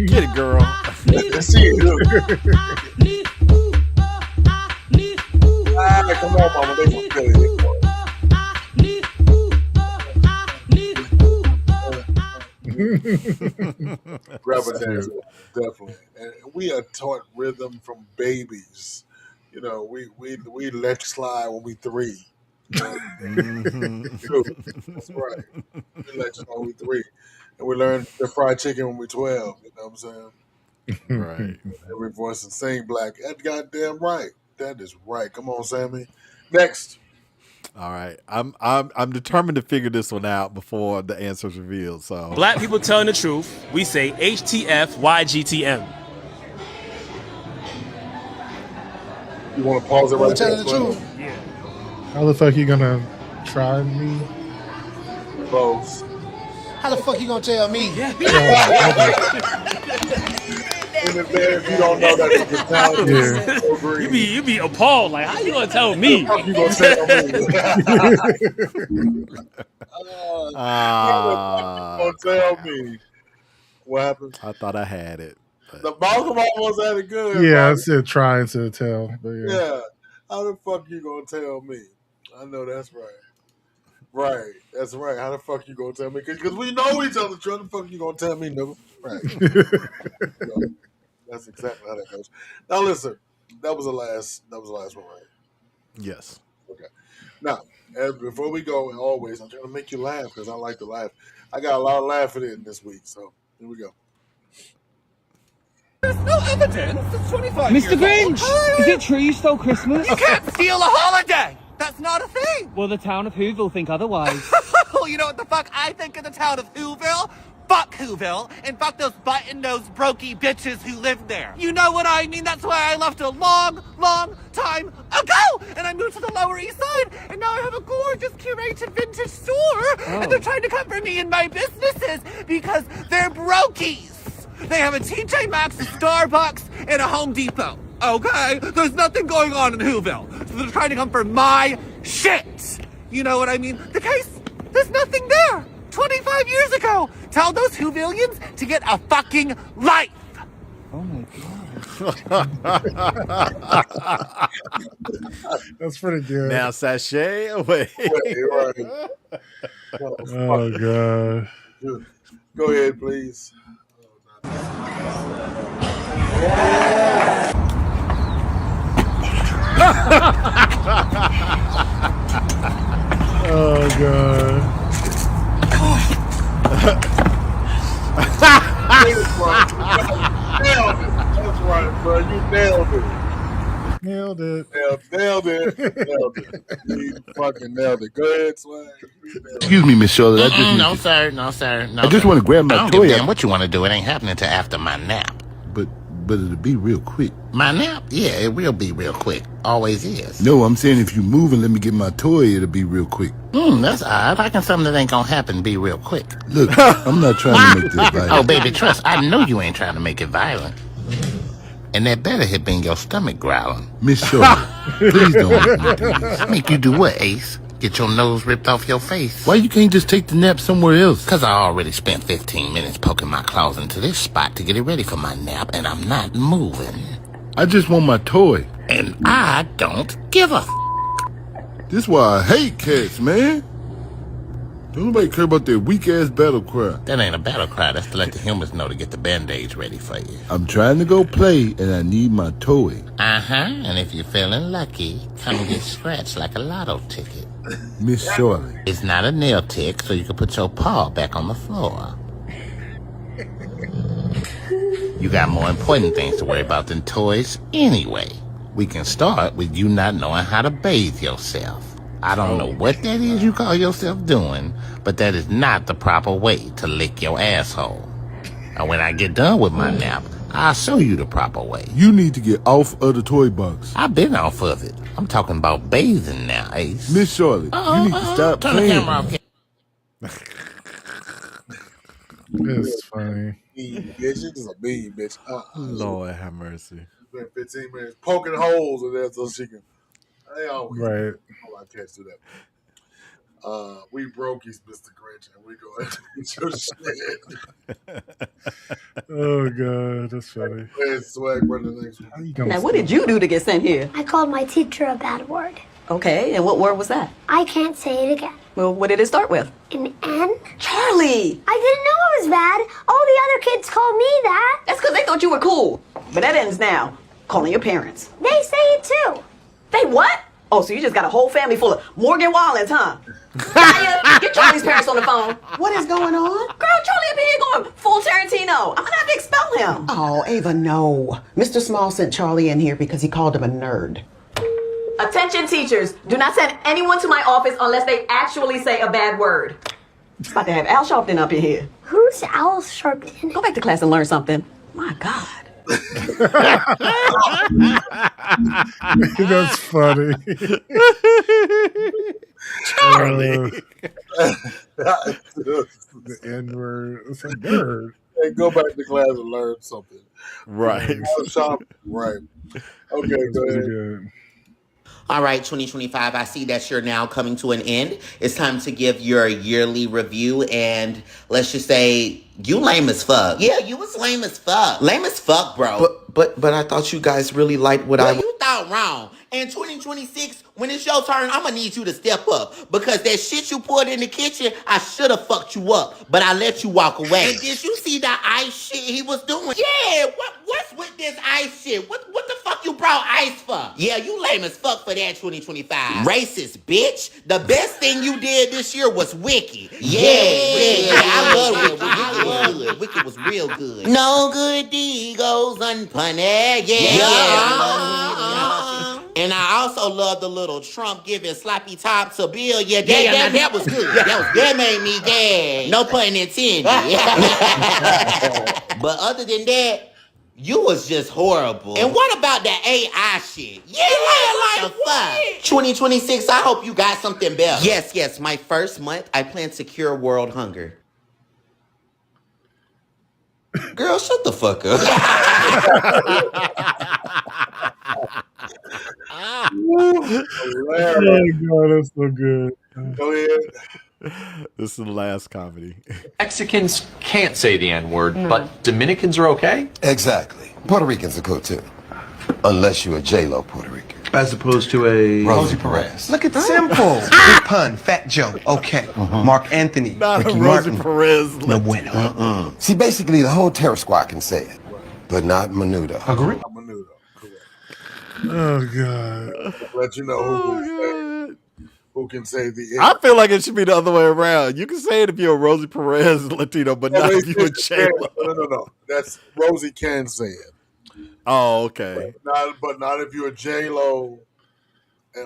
Get it, girl. Let's see it. Come on, mama. They gonna kill it. Grab a dance, definitely. And we are taught rhythm from babies. We let slide when we 3. That's right. We let slide when we 3. And we learn the fried chicken when we 12. You know what I'm saying? Right. Every voice and sing black. That's goddamn right. That is right. Come on, Sammy. Next. All right, I'm determined to figure this one out before the answer's revealed. So Black people telling the truth. We say HTF YGTM. You want to pause it right telling the truth? Yeah. How the fuck you gonna try me? Close. How the fuck you gonna tell me? If you don't know that it's talented, you be appalled. Like, how you gonna tell me? How you gonna tell me? Gonna tell me what happened? I thought I had it. The Malcolm almost had it good. Yeah, I right? said trying to tell, but Yeah. How the fuck you gonna tell me? I know that's right. Right, that's right. How the fuck you gonna tell me? Because we know each other. How the fuck you gonna tell me, nigga? Right. That's exactly how that goes. Now listen, that was the last one, right? Yes. Okay. Now, before we go, and always, I'm trying to make you laugh because I like to laugh. I got a lot of laughing in this week, so here we go. There's no evidence. It's 25 years Mr. Grinch, old. is it true you stole Christmas? You can't steal a holiday. That's not a thing. Well, the town of Whoville think otherwise. Well, you know what the fuck I think of the town of Whoville? Fuck Whoville, and fuck those button-nosed brokey bitches who live there. You know what I mean? That's why I left a long, long time ago, and I moved to the Lower East Side, and now I have a gorgeous curated vintage store, and they're trying to cover me and my businesses because they're brokies. They have a TJ Maxx, a Starbucks, and a Home Depot. Okay? There's nothing going on in Whoville, so they're trying to come for my shit. You know what I mean? The case, there's nothing there. 25 years ago. Tell those Whovillians to get a fucking life. Oh my God. That's pretty good. Now sashay away. Right. Oh God. Go ahead, please. Oh God. Nailed it. That's right, bro. You nailed it. Nailed it. Nailed it. Nailed it. You fucking nailed it. Go ahead, Swag. Excuse me, Miss Charlotte. No, sir. No, sir. No, I just sir. want to grab my I don't toy give a damn out. what you want to do. It ain't happening till after my nap. But it'll be real quick. My nap? Yeah, it will be real quick. Always is. No, I'm saying if you move and let me get my toy, it'll be real quick. That's odd. How can something that ain't gonna happen be real quick? Look, I'm not trying to make this violent. Oh, baby, trust. I know you ain't trying to make it violent. And that better have been your stomach growling. Miss Charlotte, please don't make me do this. Make you do what, Ace? Get your nose ripped off your face? Why you can't just take the nap somewhere else? Because I already spent 15 minutes poking my claws into this spot to get it ready for my nap, and I'm not moving. I just want my toy. And I don't give a This is why I hate cats, man. Don't nobody care about their weak-ass battle cry. That ain't a battle cry. That's to let the humans know to get the band-aids ready for you. I'm trying to go play, and I need my toy. Uh-huh. And if you're feeling lucky, come get scratched like a lotto ticket. Miss Shirley. It's not a nail tick, so you can put your paw back on the floor. You got more important things to worry about than toys anyway. We can start with you not knowing how to bathe yourself. I don't know what that is you call yourself doing, but that is not the proper way to lick your asshole. And when I get done with my nap, I'll show you the proper way. You need to get off of the toy box. I've been off of it. I'm talking about bathing now, Ace. Miss Charlotte, you need to stop Turn playing. the camera off. It's funny. Mean bitch. She's just a mean bitch. Lord have mercy. Spent 15 minutes poking holes in there so she can. They always Right. I can't do that. We brokies, Mr. Grinch, and we go into your shit. Oh god, that's funny. Where's Swag? Run the next one. Now, what did you do to get sent here? I called my teacher a bad word. Okay, and what word was that? I can't say it again. Well, what did it start with? An N? Charlie! I didn't know it was bad. All the other kids called me that. That's because they thought you were cool. But that ends now. Calling your parents. They say it too. They what? Oh, so you just got a whole family full of Morgan Wallens, huh? Kaya, get Charlie's parents on the phone. What is going on? Girl, Charlie up here going full Tarantino. I'm gonna have to expel him. Oh, Ava, no. Mr. Small sent Charlie in here because he called him a nerd. Attention teachers, do not send anyone to my office unless they actually say a bad word. It's about to have Al Sharpton up in here. Who's Al Sharpton? Go back to class and learn something. My God. That's funny. Charlie. The N-word. It's a bird. Hey, go back to class and learn something. Right. Right. Okay, go ahead. All right, 2025, I see that you're now coming to an end. It's time to give your yearly review, and let's just say you lame as fuck. Yeah, you was lame as fuck. Lame as fuck, bro. But I thought you guys really liked what Well, you thought wrong. In 2026, when it's your turn, I'm gonna need you to step up. Because that shit you poured in the kitchen, I should have fucked you up. But I let you walk away. And did you see that ice shit he was doing? Yeah, what's with this ice shit? What the fuck you brought ice for? Yeah, you lame as fuck for that 2025. Racist, bitch. The best thing you did this year was Wiki. Yeah, I love Wiki. Wiki was real good. No good deed goes unpunished. Yeah. And I also love the little Trump giving sloppy top to Bill. Yeah, that was good. That made me gag. No pun intended. But other than that, you was just horrible. And what about that AI shit? Yeah, like what the fuck? 2026, I hope you got something better. Yes, my first month, I plan to cure world hunger. Girl, shut the fuck up. Oh god, that's so good. Go ahead. This is the last comedy. Mexicans can't say the N-word, but Dominicans are okay? Exactly. Puerto Ricans are cool too. Unless you're a J-Lo Puerto Rican. As opposed to a... Rosie Perez. Look, it's simple. Big pun, fat joke, okay. Mark Anthony, Not Ricky a Rosie Martin. Perez. No bueno. See, basically, the whole terror squad can say it, but not Menudo. Agree. Oh god. Let you know who can say the I feel like it should be the other way around. You can say it if you're a Rosie Perez Latino, but not if you're a J-Lo. No. That's Rosie can say it. Oh, okay. But not if you're a J-Lo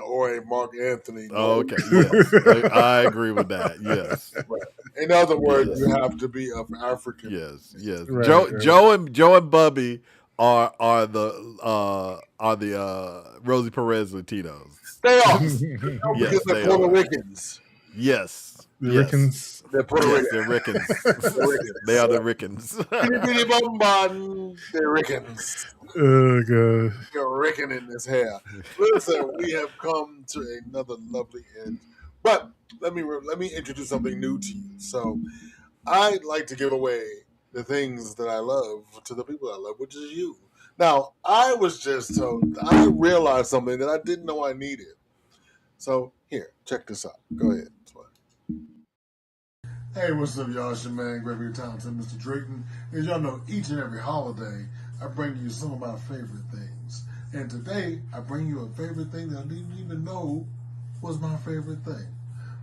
or a Mark Anthony. No. Oh, okay. Yes. I agree with that. Yes. Right. In other words, you have to be of African. Yes. Right, Joe and Bubby are the Rosie Perez Latinos. They are. Yes, Because they're they Puerto are. Ricans. Yes. The yes. Rickens. They're Puerto Yes, Ricans. they're Rickens. They're Rickens. They are the Rickens. Bitty bum bun, they're Rickens. Oh god. You're Ricken in this hair. Listen, we have come to another lovely end. But let me introduce something new to you. So I'd like to give away the things that I love to the people I love, which is you. Now, I was just told, I realized something that I didn't know I needed. So, here, check this out. Go ahead. Hey, what's up, y'all? It's your man, Gregory Talented, Mr. Drayton. As y'all know, each and every holiday, I bring you some of my favorite things. And today, I bring you a favorite thing that I didn't even know was my favorite thing.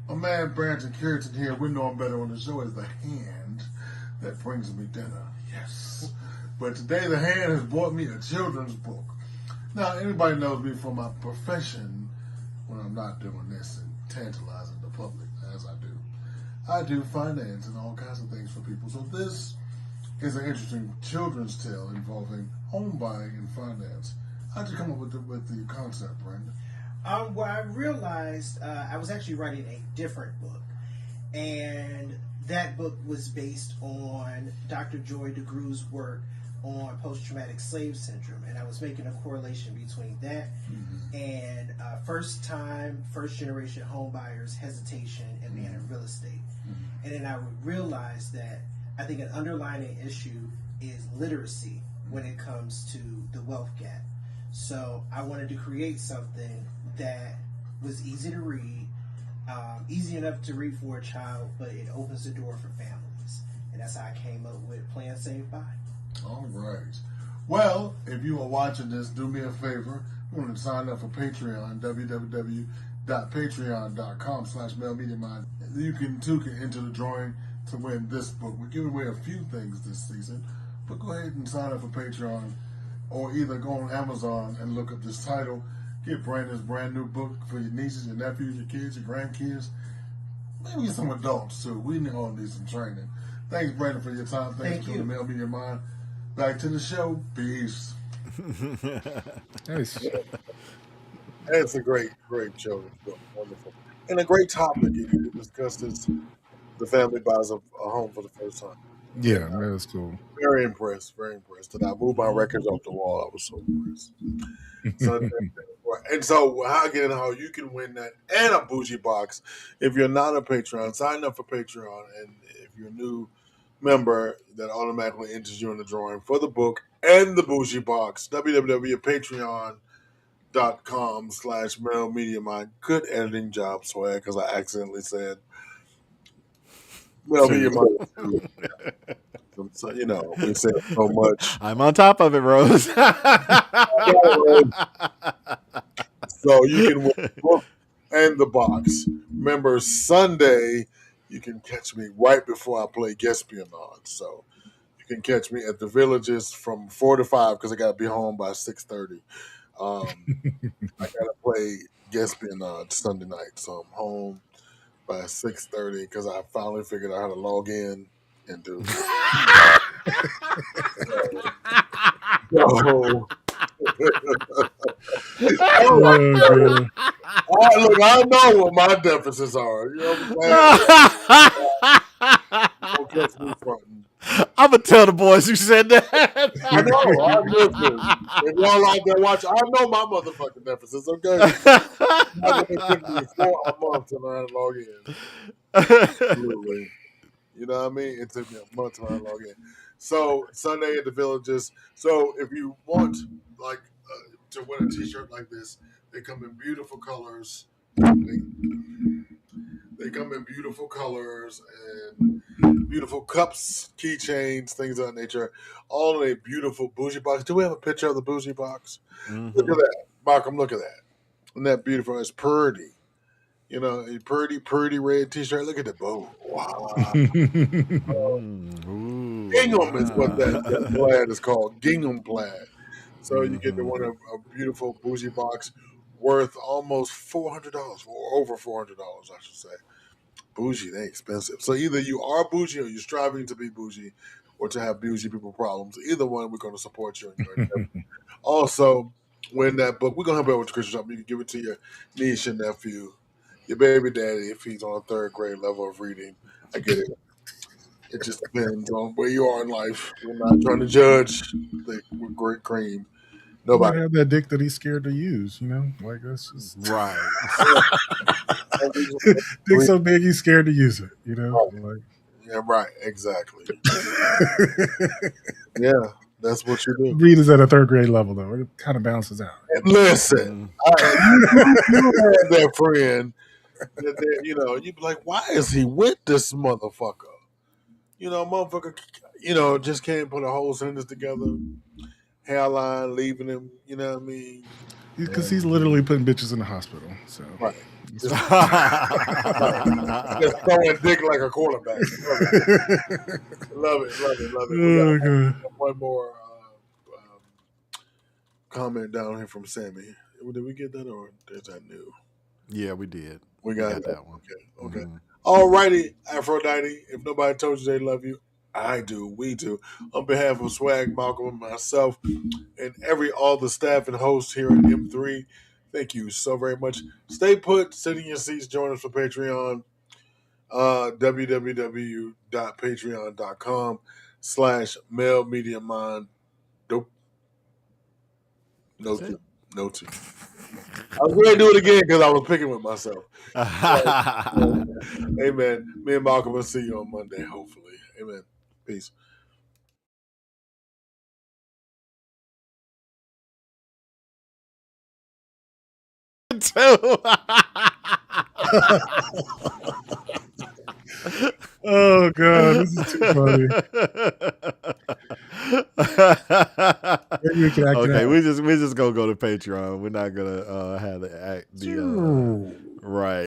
My man, Brandon Carrington here, we know him better on the show as the hand that brings me dinner. Yes. But today, the hand has brought me a children's book. Now, anybody knows me from my profession when I'm not doing this and tantalizing the public as I do. I do finance and all kinds of things for people. So this is an interesting children's tale involving home buying and finance. How'd you come up with the concept, Brandon? Well, I realized I was actually writing a different book, and that book was based on Dr. Joy DeGrew's work on post-traumatic slave syndrome, and I was making a correlation between that and first-generation home buyers' hesitation in managing real estate. And then I realized that I think an underlying issue is literacy when it comes to the wealth gap. So I wanted to create something that was easy to read, easy enough to read for a child, but it opens the door for families. And that's how I came up with Plan Save Buy. All right. Well, if you are watching this, do me a favor. You want to sign up for Patreon, www.patreon.com/MailMediaMind. You can too get into the drawing to win this book. We're giving away a few things this season, but go ahead and sign up for Patreon, or either go on Amazon and look up this title. Get Brandon's brand new book for your nieces, your nephews, your kids, your grandkids, maybe some adults too. We all need some training. Thanks, Brandon, for your time. Thanks for coming to Mail Me Your Mind. Back to the show. Peace. Nice. It's a great children's book. Wonderful. And a great topic. You can discuss this. The family buys a home for the first time. Yeah, that was cool. Very impressed. Very impressed. And I moved my records off the wall. I was so impressed. So how you can win that and a bougie box if you're not a Patreon. Sign up for Patreon, and if you're a new member, that automatically enters you in the drawing for the book and the bougie box. www.patreon.com/MailMediaMind. Good editing job, Swag, because I accidentally said MailMediaMind too. So, we said so much. I'm on top of it, Rose. So you can win the book and the box. Remember, Sunday, you can catch me right before I play Guespionage. So you can catch me at the Villages from 4 to 5 because I got to be home by 6:30. I got to play Guespionage Sunday night. So I'm home by 6:30 because I finally figured out how to log in and do it. Look, I know what my deficits are. You know what I'm saying? I'm gonna tell the boys who said that. I know. Listen. If y'all out there watching, I know my motherfucking deficits. Okay, it took me a month to learn to log in. Absolutely. You know what I mean? It took me a month to learn to log in. So Sunday at the Villages. So if you want to win a T-shirt like this, they come in beautiful colors. They come in beautiful colors and beautiful cups, keychains, things of that nature. All in a beautiful bougie box. Do we have a picture of the bougie box? Mm-hmm. Look at that. Malcolm, look at that. Isn't that beautiful? It's pretty. A pretty red T-shirt. Look at the bow. Wow. Gingham is what that plaid is called. Gingham plaid. So you get to win a beautiful bougie box worth almost $400, or over $400, I should say. Bougie, they expensive. So either you are bougie or you're striving to be bougie or to have bougie people problems. Either one, we're going to support you in your endeavor. Also, win that book. We're going to help you out with the Christian shop. You can give it to your niece, your nephew, your baby daddy if he's on a third grade level of reading. I get it. It just depends on where you are in life. We're not trying to judge with great cream. Nobody might have that dick that he's scared to use, like that's just right. Dick so big he's scared to use it, Yeah, right, exactly. Yeah. That's what you do. Read is at a third grade level, though. It kind of balances out. Listen, you had that friend that you know, you'd be like, why is he with this motherfucker? You know, motherfucker, you know, just can't put a whole sentence together. Hairline leaving him, you know what I mean? Because he's literally putting bitches in the hospital. So Right. Just throwing dick like a quarterback. Love it. We got one more comment down here from Sammy. Did we get that or is that new? Yeah, we did. We got that one. Okay. Alrighty, Aphrodite. If nobody told you they love you, I do. We do. On behalf of Swag, Malcolm, and myself, and all the staff and hosts here at M3, thank you so very much. Stay put, sit in your seats, join us for Patreon. www.patreon.com/mailmediamind. Nope. No two. I was going to do it again because I was picking with myself. Amen. Me and Malcolm will see you on Monday, hopefully. Amen. Peace. Oh god, this is too funny. Maybe we can act it Okay, out. we're just gonna go to Patreon. We're not gonna have the right.